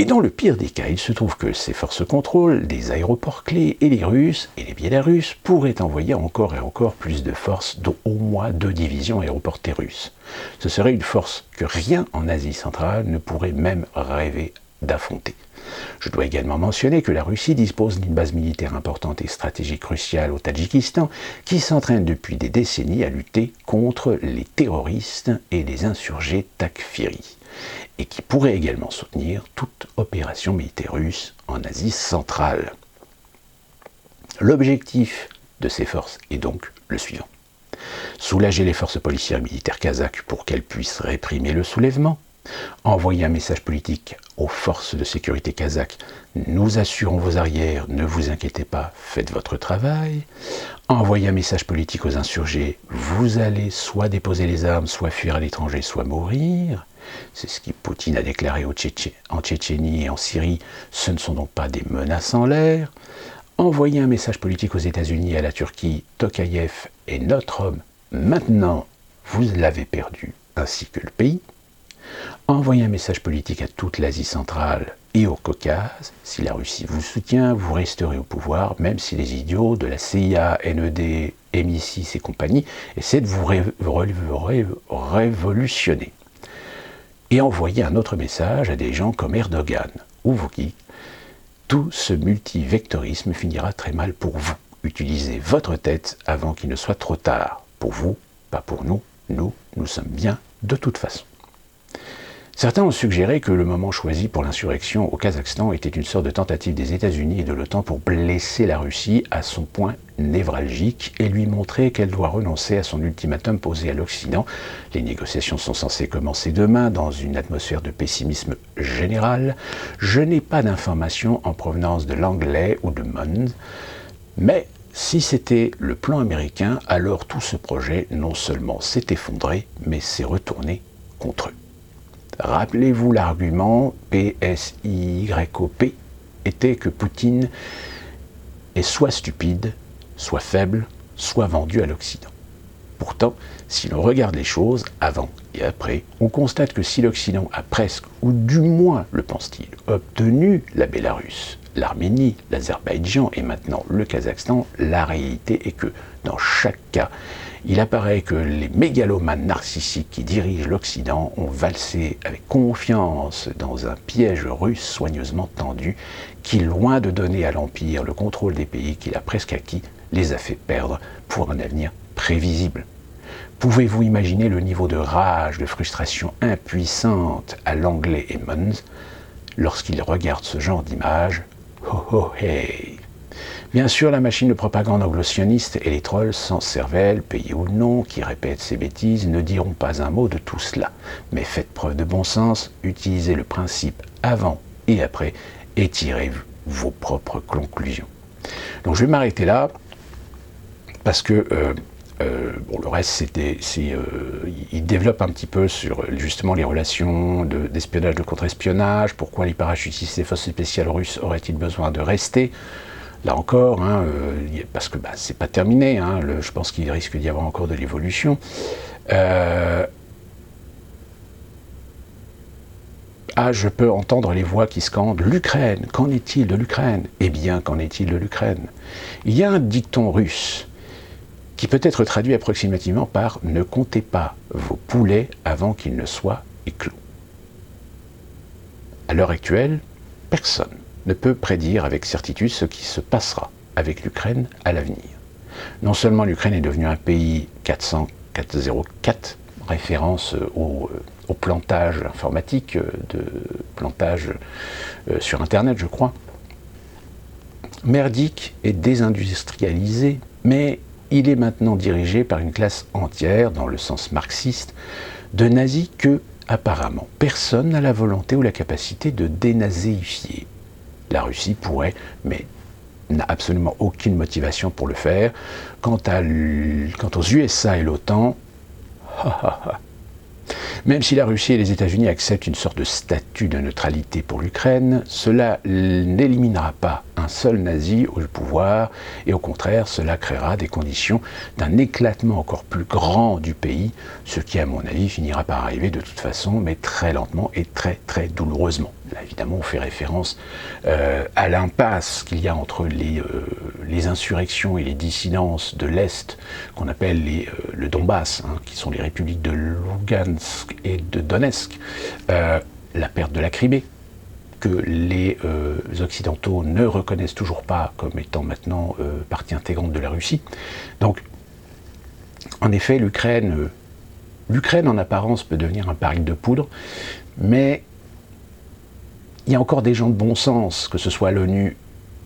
Et dans le pire des cas, il se trouve que ces forces contrôlent des aéroports clés et les Russes et les Biélorusses pourraient envoyer encore et encore plus de forces, dont au moins 2 divisions aéroportées russes. Ce serait une force que rien en Asie centrale ne pourrait même rêver d'affronter. Je dois également mentionner que la Russie dispose d'une base militaire importante et stratégique cruciale au Tadjikistan qui s'entraîne depuis des décennies à lutter contre les terroristes et les insurgés takfiris, et qui pourrait également soutenir toute opération militaire russe en Asie centrale. L'objectif de ces forces est donc le suivant. Soulager les forces policières et militaires kazakhes pour qu'elles puissent réprimer le soulèvement, Envoyez un message politique aux forces de sécurité kazakhes. Nous assurons vos arrières, ne vous inquiétez pas, faites votre travail. Envoyez un message politique aux insurgés. Vous allez soit déposer les armes, soit fuir à l'étranger, soit mourir. C'est ce que Poutine a déclaré en Tchétchénie et en Syrie. Ce ne sont donc pas des menaces en l'air. Envoyez un message politique aux États-Unis et à la Turquie. Tokayev est notre homme. Maintenant, vous l'avez perdu, ainsi que le pays. Envoyez un message politique à toute l'Asie centrale et au Caucase. Si la Russie vous soutient, vous resterez au pouvoir, même si les idiots de la CIA, NED, MI6 et compagnie essaient de vous révolutionner. Et envoyez un autre message à des gens comme Erdogan ou Vučić. Tout ce multivectorisme finira très mal pour vous. Utilisez votre tête avant qu'il ne soit trop tard. Pour vous, pas pour nous. Nous sommes bien de toute façon. Certains ont suggéré que le moment choisi pour l'insurrection au Kazakhstan était une sorte de tentative des États-Unis et de l'OTAN pour blesser la Russie à son point névralgique et lui montrer qu'elle doit renoncer à son ultimatum posé à l'Occident. Les négociations sont censées commencer demain dans une atmosphère de pessimisme général. Je n'ai pas d'informations en provenance de Langley ou de Mond, mais si c'était le plan américain, alors tout ce projet non seulement s'est effondré, mais s'est retourné contre eux. Rappelez-vous l'argument PSYOP était que Poutine est soit stupide, soit faible, soit vendu à l'Occident. Pourtant, si l'on regarde les choses avant et après, on constate que si l'Occident a presque, ou du moins le pense-t-il, obtenu la Bélarus, l'Arménie, l'Azerbaïdjan et maintenant le Kazakhstan, la réalité est que dans chaque cas, il apparaît que les mégalomanes narcissiques qui dirigent l'Occident ont valsé avec confiance dans un piège russe soigneusement tendu qui, loin de donner à l'Empire le contrôle des pays qu'il a presque acquis, les a fait perdre pour un avenir prévisible. Pouvez-vous imaginer le niveau de rage, de frustration impuissante à Langley et Mons lorsqu'ils regardent ce genre d'images? Ho ho hey! Bien sûr, la machine de propagande anglo-sioniste et les trolls sans cervelle, payés ou non, qui répètent ces bêtises, ne diront pas un mot de tout cela. Mais faites preuve de bon sens, utilisez le principe avant et après et tirez vos propres conclusions. Donc je vais m'arrêter là, parce que le reste, il développe un petit peu sur justement les relations d'espionnage, de contre-espionnage, pourquoi les parachutistes et forces spéciales russes auraient-ils besoin de rester. Là encore, parce que c'est pas terminé, je pense qu'il risque d'y avoir encore de l'évolution. Je peux entendre les voix qui scandent « L'Ukraine, qu'en est-il de l'Ukraine ?» Eh bien, qu'en est-il de l'Ukraine? Il y a un dicton russe qui peut être traduit approximativement par « Ne comptez pas vos poulets avant qu'ils ne soient éclos ». À l'heure actuelle, personne ne peut prédire avec certitude ce qui se passera avec l'Ukraine à l'avenir. Non seulement l'Ukraine est devenue un pays 404, référence au plantage informatique, de plantage sur Internet, je crois, merdique et désindustrialisé, mais il est maintenant dirigé par une classe entière, dans le sens marxiste, de nazis que, apparemment, personne n'a la volonté ou la capacité de dénazéifier. La Russie pourrait, mais n'a absolument aucune motivation pour le faire. Quant aux USA et l'OTAN, même si la Russie et les États-Unis acceptent une sorte de statut de neutralité pour l'Ukraine, cela n'éliminera pas un seul nazi au pouvoir, et au contraire, cela créera des conditions d'un éclatement encore plus grand du pays, ce qui, à mon avis, finira par arriver de toute façon, mais très lentement et très très douloureusement. Là, évidemment, on fait référence à l'impasse qu'il y a entre les insurrections et les dissidences de l'Est, qu'on appelle le Donbass, qui sont les républiques de Lugansk et de Donetsk, la perte de la Crimée, que les Occidentaux ne reconnaissent toujours pas comme étant maintenant partie intégrante de la Russie. Donc, en effet, l'Ukraine en apparence peut devenir un baril de poudre, mais il y a encore des gens de bon sens, que ce soit à l'ONU,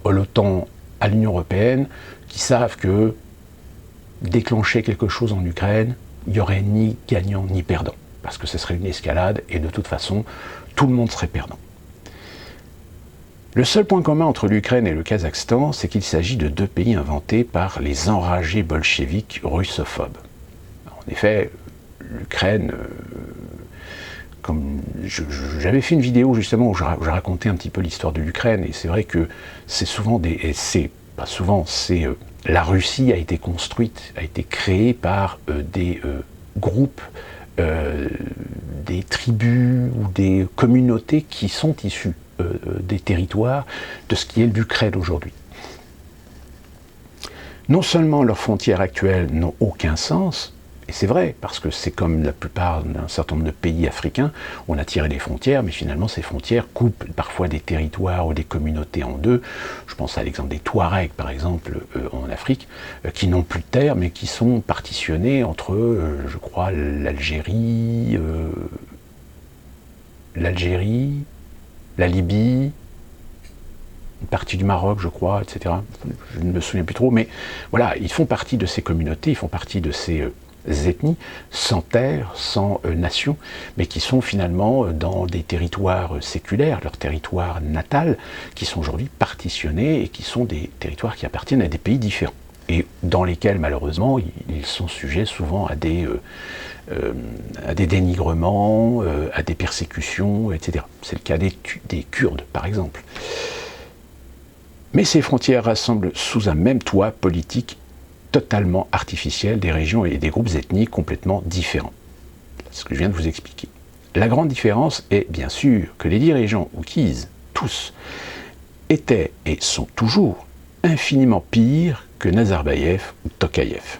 à l'OTAN, à l'Union européenne, qui savent que déclencher quelque chose en Ukraine, il n'y aurait ni gagnant ni perdant. parce que ce serait une escalade, et de toute façon, tout le monde serait perdant. Le seul point commun entre l'Ukraine et le Kazakhstan, c'est qu'il s'agit de deux pays inventés par les enragés bolcheviques russophobes. En effet, l'Ukraine, comme j'avais fait une vidéo justement où je racontais un petit peu l'histoire de l'Ukraine, et c'est vrai que c'est souvent la Russie a été construite, a été créée par des groupes, des tribus ou des communautés qui sont issues des territoires de ce qui est l'Ukraine aujourd'hui. Non seulement leurs frontières actuelles n'ont aucun sens, et c'est vrai, parce que c'est comme la plupart d'un certain nombre de pays africains, on a tiré des frontières, mais finalement ces frontières coupent parfois des territoires ou des communautés en deux. Je pense à l'exemple des Touaregs, par exemple, en Afrique, qui n'ont plus de terre, mais qui sont partitionnés entre, je crois, l'Algérie, la Libye, une partie du Maroc, je crois, etc. Je ne me souviens plus trop, mais voilà, ils font partie de ces communautés, ils font partie de ces ethnies, sans terre, sans nation, mais qui sont finalement dans des territoires séculaires, leur territoire natal, qui sont aujourd'hui partitionnés et qui sont des territoires qui appartiennent à des pays différents, et dans lesquels, malheureusement, ils sont sujets souvent à des dénigrements, à des persécutions, etc. C'est le cas des Kurdes, par exemple. Mais ces frontières rassemblent sous un même toit politique totalement artificiel des régions et des groupes ethniques complètement différents. C'est ce que je viens de vous expliquer. La grande différence est bien sûr que les dirigeants oukizes, tous, étaient et sont toujours infiniment pires que Nazarbayev ou Tokayev.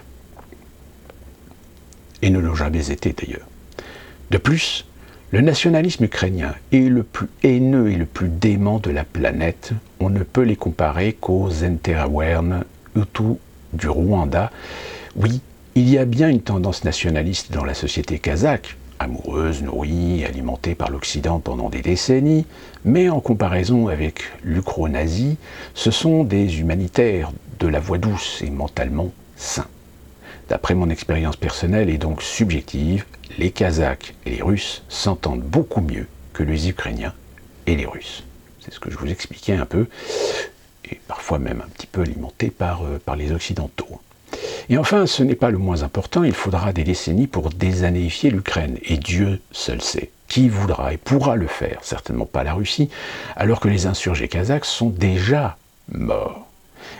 Et ne l'ont jamais été d'ailleurs. De plus, le nationalisme ukrainien est le plus haineux et le plus dément de la planète. On ne peut les comparer qu'aux Zenterawern Hutus du Rwanda. Oui, il y a bien une tendance nationaliste dans la société kazakh, amoureuse, nourrie, alimentée par l'Occident pendant des décennies, mais en comparaison avec l'ukro-nazi, ce sont des humanitaires de la voie douce et mentalement sains. D'après mon expérience personnelle et donc subjective, les Kazakhs et les Russes s'entendent beaucoup mieux que les Ukrainiens et les Russes. C'est ce que je vous expliquais un peu, et parfois même un petit peu alimenté par les Occidentaux. Et enfin, ce n'est pas le moins important, il faudra des décennies pour désanéifier l'Ukraine, et Dieu seul sait qui voudra et pourra le faire, certainement pas la Russie, alors que les insurgés kazakhs sont déjà morts,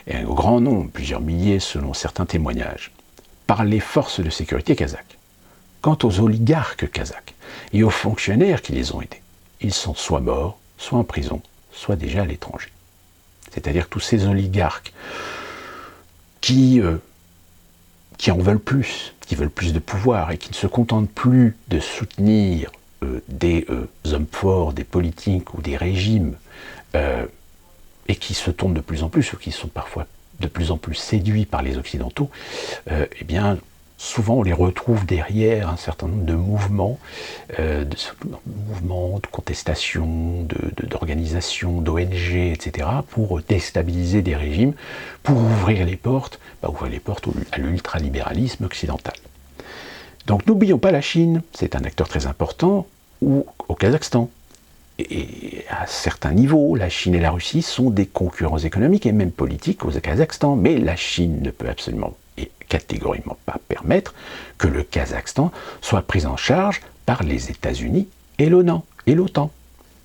et un grand nombre, plusieurs milliers selon certains témoignages, par les forces de sécurité kazakhes. Quant aux oligarques kazakhs et aux fonctionnaires qui les ont aidés, ils sont soit morts, soit en prison, soit déjà à l'étranger. C'est-à-dire tous ces oligarques qui en veulent plus, qui veulent plus de pouvoir et qui ne se contentent plus de soutenir des hommes forts, des politiques ou des régimes, et qui se tournent de plus en plus, ou qui sont parfois de plus en plus séduits par les Occidentaux, eh bien, souvent on les retrouve derrière un certain nombre de mouvements, de contestation, d'organisation, d'ONG, etc., pour déstabiliser des régimes, pour ouvrir les portes à l'ultralibéralisme occidental. Donc n'oublions pas la Chine, c'est un acteur très important, ou au Kazakhstan. Et à certains niveaux, la Chine et la Russie sont des concurrents économiques et même politiques au Kazakhstan, mais la Chine ne peut absolument et catégoriquement pas permettre que le Kazakhstan soit pris en charge par les États-Unis et l'OTAN.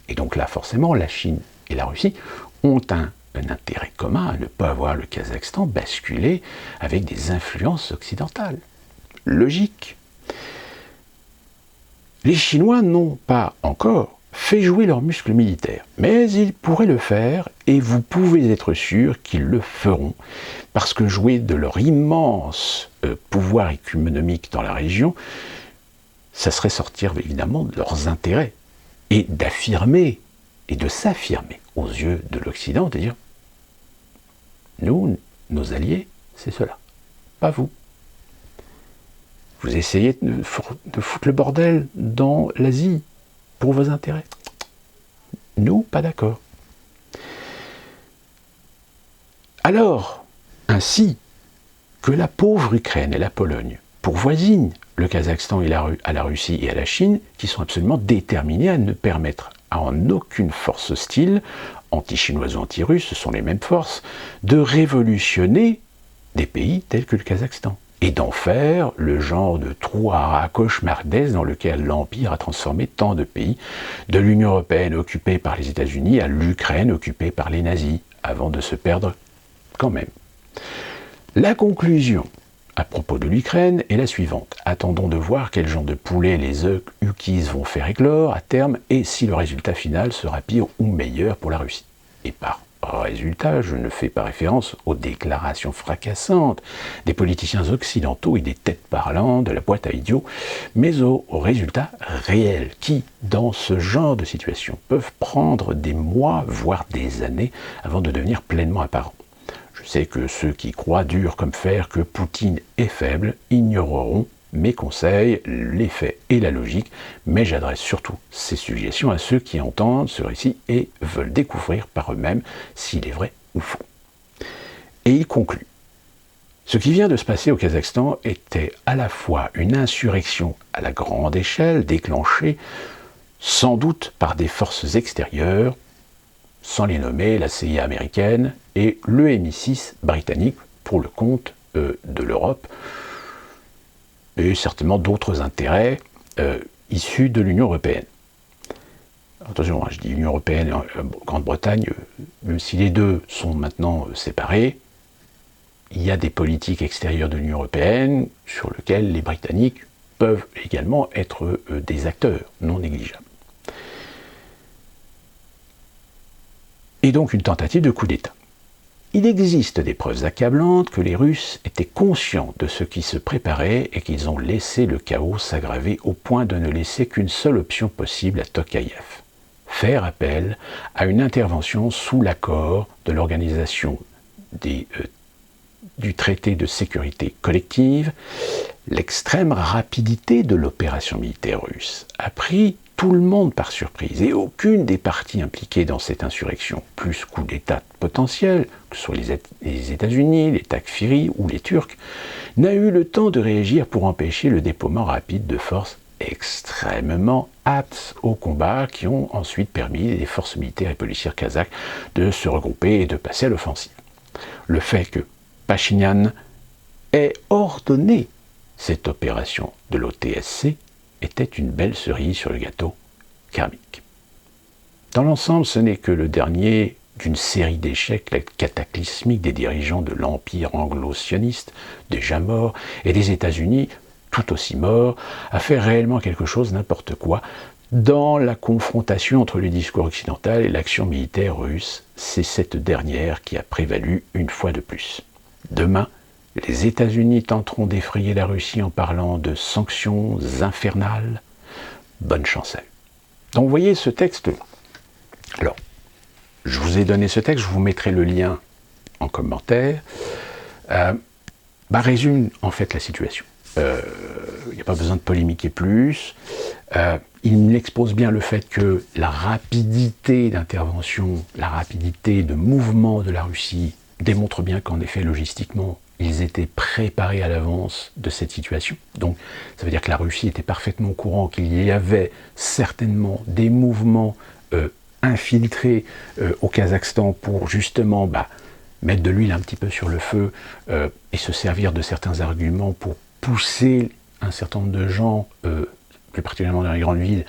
Et donc là, forcément, la Chine et la Russie ont un intérêt commun à ne pas voir le Kazakhstan basculer avec des influences occidentales. Logique. Les Chinois n'ont pas encore fait jouer leurs muscles militaires, mais ils pourraient le faire et vous pouvez être sûr qu'ils le feront, parce que jouer de leur immense pouvoir économique dans la région, ça serait sortir évidemment de leurs intérêts et d'affirmer et de s'affirmer aux yeux de l'Occident, de dire nous, nos alliés, c'est cela, pas vous. Vous essayez de foutre le bordel dans l'Asie pour vos intérêts. Nous, pas d'accord. Alors, ainsi que la pauvre Ukraine et la Pologne, pour voisines, le Kazakhstan et à la Russie et à la Chine, qui sont absolument déterminés à ne permettre en aucune force hostile, anti-chinoise ou anti-russe, ce sont les mêmes forces, de révolutionner des pays tels que le Kazakhstan, et d'en faire le genre de trou à cauchemardesque dans lequel l'Empire a transformé tant de pays, de l'Union européenne occupée par les États-Unis à l'Ukraine occupée par les nazis, avant de se perdre quand même. La conclusion à propos de l'Ukraine est la suivante. Attendons de voir quel genre de poulet les Ukis vont faire éclore à terme et si le résultat final sera pire ou meilleur pour la Russie. Et par résultat, je ne fais pas référence aux déclarations fracassantes des politiciens occidentaux et des têtes parlantes de la boîte à idiots, mais aux résultats réels qui, dans ce genre de situation, peuvent prendre des mois, voire des années, avant de devenir pleinement apparents. Je sais que ceux qui croient dur comme fer que Poutine est faible ignoreront mes conseils, les faits et la logique, mais j'adresse surtout ces suggestions à ceux qui entendent ce récit et veulent découvrir par eux-mêmes s'il est vrai ou faux. Et il conclut. Ce qui vient de se passer au Kazakhstan était à la fois une insurrection à la grande échelle déclenchée sans doute par des forces extérieures, sans les nommer, la CIA américaine et le MI6 britannique pour le compte de l'Europe et certainement d'autres intérêts issus de l'Union européenne. Attention, je dis Union européenne et Grande-Bretagne, même si les deux sont maintenant séparés, il y a des politiques extérieures de l'Union européenne sur lesquelles les Britanniques peuvent également être des acteurs non négligeables. Et donc une tentative de coup d'État. Il existe des preuves accablantes que les Russes étaient conscients de ce qui se préparait et qu'ils ont laissé le chaos s'aggraver au point de ne laisser qu'une seule option possible à Tokayev. Faire appel à une intervention sous l'accord de l'organisation du traité de sécurité collective. L'extrême rapidité de l'opération militaire russe a pris tout le monde par surprise et aucune des parties impliquées dans cette insurrection, plus coup d'État potentiel, que ce soit les États-Unis, les Takfiri ou les Turcs, n'a eu le temps de réagir pour empêcher le déploiement rapide de forces extrêmement aptes au combat qui ont ensuite permis les forces militaires et policières kazakhs de se regrouper et de passer à l'offensive. Le fait que Pachinian ait ordonné cette opération de l'OTSC était une belle cerise sur le gâteau karmique. Dans l'ensemble, ce n'est que le dernier d'une série d'échecs cataclysmiques des dirigeants de l'empire anglo-sioniste, déjà morts, et des États-Unis, tout aussi morts, à faire réellement quelque chose, n'importe quoi, dans la confrontation entre le discours occidental et l'action militaire russe. C'est cette dernière qui a prévalu une fois de plus. Demain, les États-Unis tenteront d'effrayer la Russie en parlant de sanctions infernales. Bonne chance à eux. Donc vous voyez ce texte. Alors, je vous ai donné ce texte, je vous mettrai le lien en commentaire. Résume en fait la situation. Il n'y a pas besoin de polémiquer plus. Il expose bien le fait que la rapidité d'intervention, la rapidité de mouvement de la Russie démontre bien qu'en effet, logistiquement, ils étaient préparés à l'avance de cette situation. Donc, ça veut dire que la Russie était parfaitement au courant qu'il y avait certainement des mouvements infiltrés au Kazakhstan pour justement mettre de l'huile un petit peu sur le feu et se servir de certains arguments pour pousser un certain nombre de gens, plus particulièrement dans les grandes villes,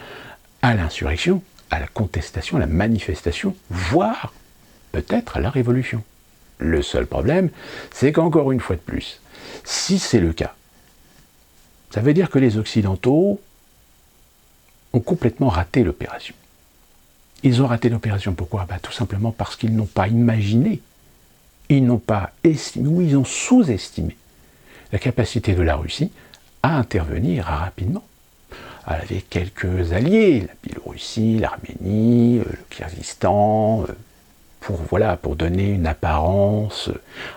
à l'insurrection, à la contestation, à la manifestation, voire peut-être à la révolution. Le seul problème, c'est qu'encore une fois de plus, si c'est le cas, ça veut dire que les Occidentaux ont complètement raté l'opération. Ils ont raté l'opération, pourquoi ? Tout simplement parce qu'ils n'ont pas imaginé, ils n'ont pas estimé, ou ils ont sous-estimé la capacité de la Russie à intervenir rapidement. Avec quelques alliés, la Biélorussie, l'Arménie, le Kyrgyzstan, pour donner une apparence,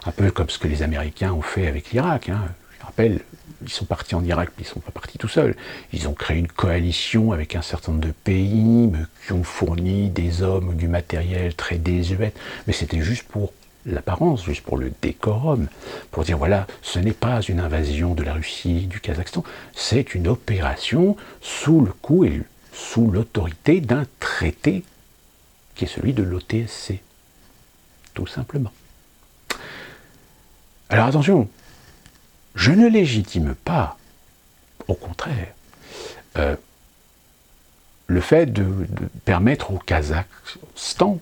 un peu comme ce que les Américains ont fait avec l'Irak. Je rappelle, ils sont partis en Irak, mais ils ne sont pas partis tout seuls. Ils ont créé une coalition avec un certain nombre de pays qui ont fourni des hommes ou du matériel très désuet, mais c'était juste pour l'apparence, juste pour le décorum, pour dire voilà, ce n'est pas une invasion de la Russie, du Kazakhstan, c'est une opération sous le coup et sous l'autorité d'un traité qui est celui de l'OTSC, tout simplement. Alors attention, je ne légitime pas, au contraire, le fait de permettre au Kazakhstan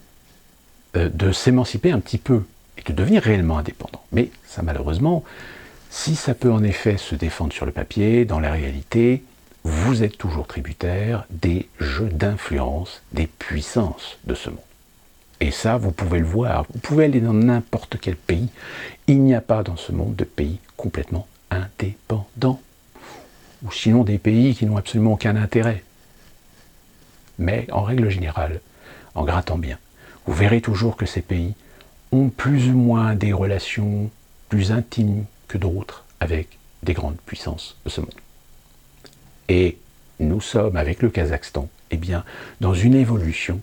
de s'émanciper un petit peu et de devenir réellement indépendant. Mais ça, malheureusement, si ça peut en effet se défendre sur le papier, dans la réalité, vous êtes toujours tributaire des jeux d'influence des puissances de ce monde. Et ça, vous pouvez le voir, vous pouvez aller dans n'importe quel pays, il n'y a pas dans ce monde de pays complètement indépendants, ou sinon des pays qui n'ont absolument aucun intérêt. Mais en règle générale, en grattant bien, vous verrez toujours que ces pays ont plus ou moins des relations plus intimes que d'autres avec des grandes puissances de ce monde. Et nous sommes, avec le Kazakhstan, eh bien, dans une évolution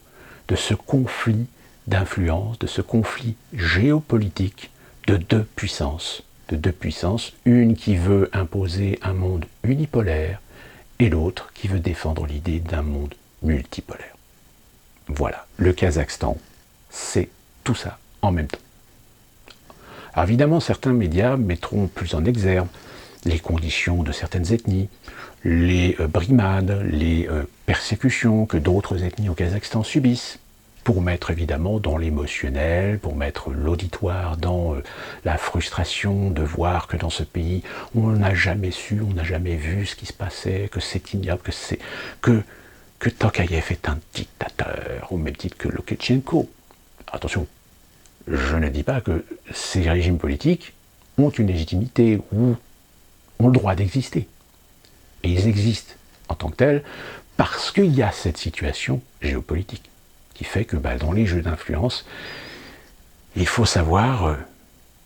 de ce conflit d'influence, de ce conflit géopolitique de deux puissances, une qui veut imposer un monde unipolaire et l'autre qui veut défendre l'idée d'un monde multipolaire. Voilà, le Kazakhstan, c'est tout ça en même temps. Alors évidemment, certains médias mettront plus en exergue les conditions de certaines ethnies, les brimades, les persécutions que d'autres ethnies au Kazakhstan subissent, pour mettre évidemment dans l'émotionnel, pour mettre l'auditoire dans la frustration de voir que dans ce pays, on n'a jamais su, on n'a jamais vu ce qui se passait, que c'est ignoble, que Tokayev est un dictateur, au même titre que Loukachenko. Attention, je ne dis pas que ces régimes politiques ont une légitimité ou ont le droit d'exister. Et ils existent en tant que tels parce qu'il y a cette situation géopolitique qui fait que dans les jeux d'influence, il faut savoir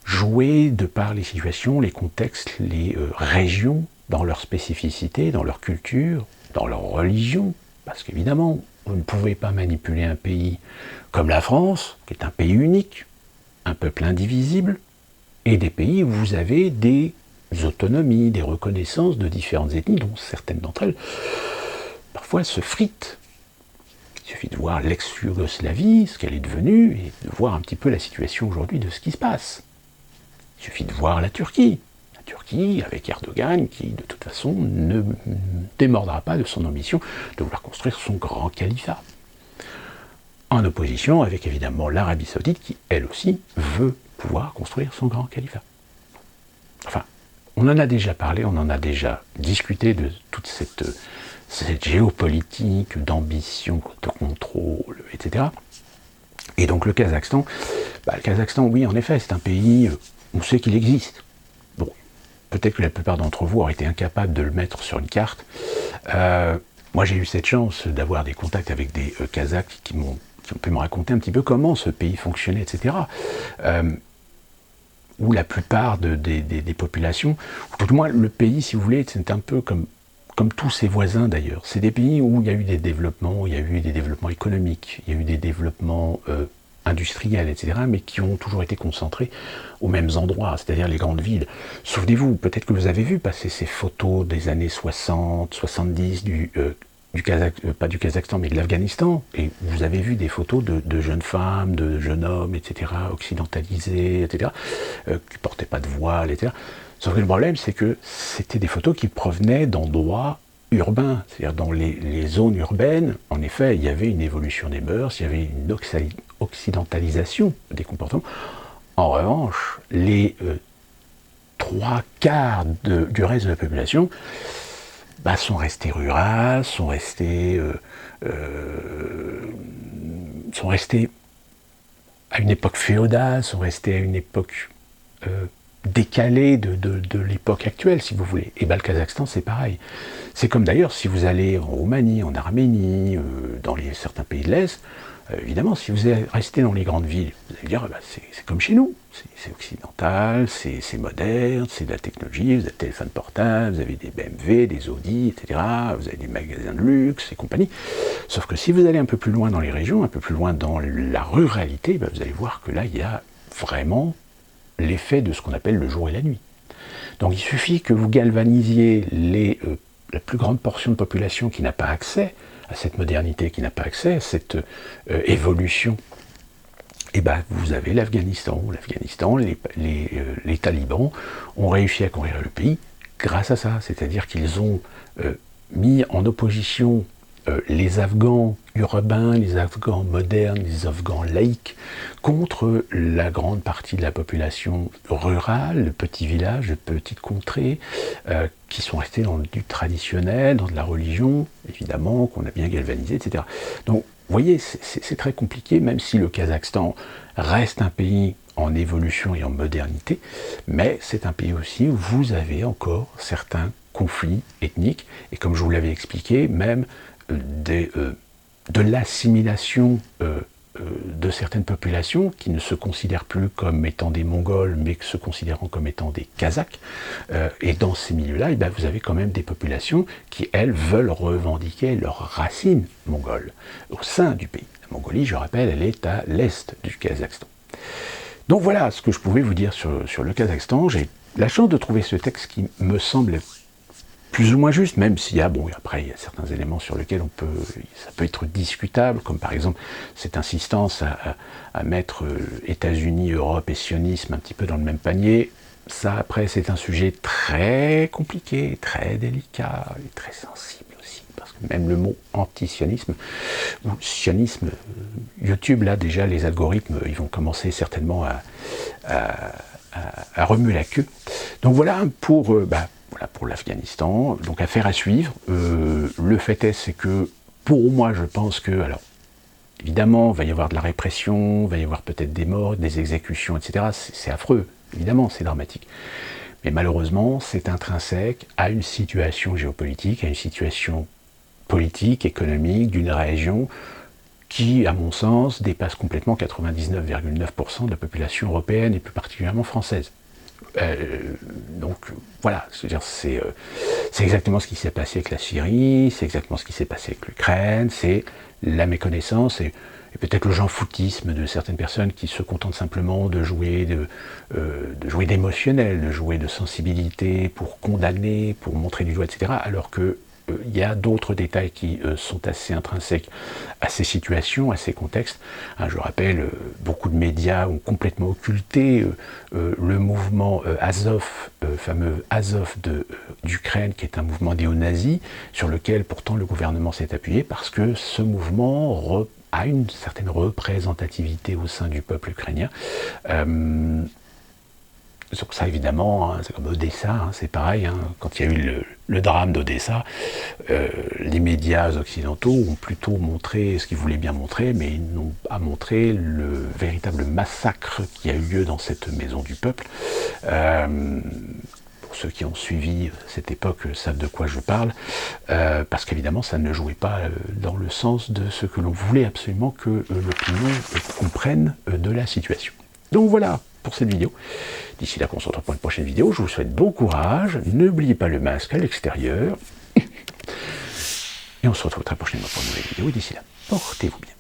jouer de par les situations, les contextes, les régions, dans leur spécificité, dans leur culture, dans leur religion. Parce qu'évidemment, vous ne pouvez pas manipuler un pays comme la France, qui est un pays unique, un peuple indivisible, et des pays où vous avez des autonomies, des reconnaissances de différentes ethnies, dont certaines d'entre elles, parfois, se fritent. Il suffit de voir l'ex-Yougoslavie, ce qu'elle est devenue, et de voir un petit peu la situation aujourd'hui de ce qui se passe. Il suffit de voir la Turquie. La Turquie, avec Erdogan, qui de toute façon ne démordra pas de son ambition de vouloir construire son grand califat. En opposition avec évidemment l'Arabie Saoudite, qui elle aussi veut pouvoir construire son grand califat. Enfin, on en a déjà parlé, on en a déjà discuté de toute cette géopolitique d'ambition, de contrôle, etc. Et donc le Kazakhstan, oui, en effet, c'est un pays, on sait qu'il existe. Bon, peut-être que la plupart d'entre vous auraient été incapables de le mettre sur une carte. Moi, j'ai eu cette chance d'avoir des contacts avec des Kazakhs qui ont pu me raconter un petit peu comment ce pays fonctionnait, etc. Où la plupart des populations, ou tout au moins le pays, si vous voulez, c'est un peu comme tous ses voisins d'ailleurs. C'est des pays où il y a eu des développements, économiques, il y a eu des développements industriels, etc., mais qui ont toujours été concentrés aux mêmes endroits, c'est-à-dire les grandes villes. Souvenez-vous, peut-être que vous avez vu passer ces photos des années 60, 70 pas du Kazakhstan, mais de l'Afghanistan, et vous avez vu des photos de jeunes femmes, de jeunes hommes, etc., occidentalisés, etc., qui portaient pas de voile, etc. Sauf que le problème, c'est que c'était des photos qui provenaient d'endroits urbains, c'est-à-dire dans les zones urbaines. En effet, il y avait une évolution des mœurs, il y avait une occidentalisation des comportements. En revanche, les 3/4 du reste de la population sont restés rurales, sont restés à une époque féodale, sont restés à une époque décalée de l'époque actuelle, si vous voulez. Et le Kazakhstan, c'est pareil. C'est comme d'ailleurs, si vous allez en Roumanie, en Arménie, dans certains pays de l'Est, évidemment, si vous restez dans les grandes villes, vous allez dire, c'est comme chez nous, c'est occidental, c'est moderne, c'est de la technologie, vous avez des téléphones portables, vous avez des BMW, des Audi, etc., vous avez des magasins de luxe et compagnie. Sauf que si vous allez un peu plus loin dans les régions, un peu plus loin dans la ruralité, vous allez voir que là, il y a vraiment l'effet de ce qu'on appelle le jour et la nuit. Donc il suffit que vous galvanisiez la plus grande portion de population qui n'a pas accès à cette modernité, qui n'a pas accès à cette évolution. Et bien vous avez l'Afghanistan. L'Afghanistan, les talibans ont réussi à conquérir le pays grâce à ça. C'est-à-dire qu'ils ont mis en opposition les Afghans urbains, les Afghans modernes, les Afghans laïcs, contre la grande partie de la population rurale, de petits villages, de petites contrées, qui sont restés dans du traditionnel, dans de la religion, évidemment, qu'on a bien galvanisé, etc. Donc, vous voyez, c'est très compliqué, même si le Kazakhstan reste un pays en évolution et en modernité, mais c'est un pays aussi où vous avez encore certains conflits ethniques, et comme je vous l'avais expliqué, même de l'assimilation de certaines populations qui ne se considèrent plus comme étant des Mongols, mais se considérant comme étant des Kazakhs. Et dans ces milieux-là, eh bien, vous avez quand même des populations qui, elles, veulent revendiquer leurs racines mongoles au sein du pays. La Mongolie, je rappelle, elle est à l'est du Kazakhstan. Donc voilà ce que je pouvais vous dire sur le Kazakhstan. J'ai la chance de trouver ce texte qui me semble plus ou moins juste, même s'il y a, bon, après il y a certains éléments sur lesquels ça peut être discutable, comme par exemple cette insistance à mettre États-Unis, Europe et sionisme un petit peu dans le même panier. Ça, après, c'est un sujet très compliqué, très délicat et très sensible aussi, parce que même le mot anti-sionisme ou sionisme, YouTube, là déjà, les algorithmes, ils vont commencer certainement à remuer la queue. Donc voilà pour l'Afghanistan, donc affaire à suivre. Le fait est, c'est que pour moi, je pense que, alors, évidemment, il va y avoir de la répression, il va y avoir peut-être des morts, des exécutions, etc. C'est affreux, évidemment, c'est dramatique. Mais malheureusement, c'est intrinsèque à une situation géopolitique, à une situation politique, économique d'une région qui, à mon sens, dépasse complètement 99,9% de la population européenne et plus particulièrement française. Donc voilà, c'est exactement ce qui s'est passé avec la Syrie, c'est exactement ce qui s'est passé avec l'Ukraine, c'est la méconnaissance et peut-être le jean-foutisme de certaines personnes qui se contentent simplement de jouer d'émotionnel, de jouer de sensibilité pour condamner, pour montrer du doigt, etc. Alors que il y a d'autres détails qui sont assez intrinsèques à ces situations, à ces contextes. Je rappelle, beaucoup de médias ont complètement occulté le mouvement Azov, fameux Azov d'Ukraine, qui est un mouvement néo-nazi, sur lequel pourtant le gouvernement s'est appuyé, parce que ce mouvement a une certaine représentativité au sein du peuple ukrainien. Sur ça, évidemment, c'est comme Odessa, c'est pareil. Quand il y a eu le drame d'Odessa, les médias occidentaux ont plutôt montré ce qu'ils voulaient bien montrer, mais ils n'ont pas montré le véritable massacre qui a eu lieu dans cette maison du peuple. Pour ceux qui ont suivi cette époque savent de quoi je parle, parce qu'évidemment, ça ne jouait pas dans le sens de ce que l'on voulait absolument que l'opinion comprenne de la situation. Donc voilà pour cette vidéo. D'ici là, on se retrouve pour une prochaine vidéo. Je vous souhaite bon courage. N'oubliez pas le masque à l'extérieur. Et on se retrouve très prochainement pour une nouvelle vidéo. Et d'ici là, portez-vous bien.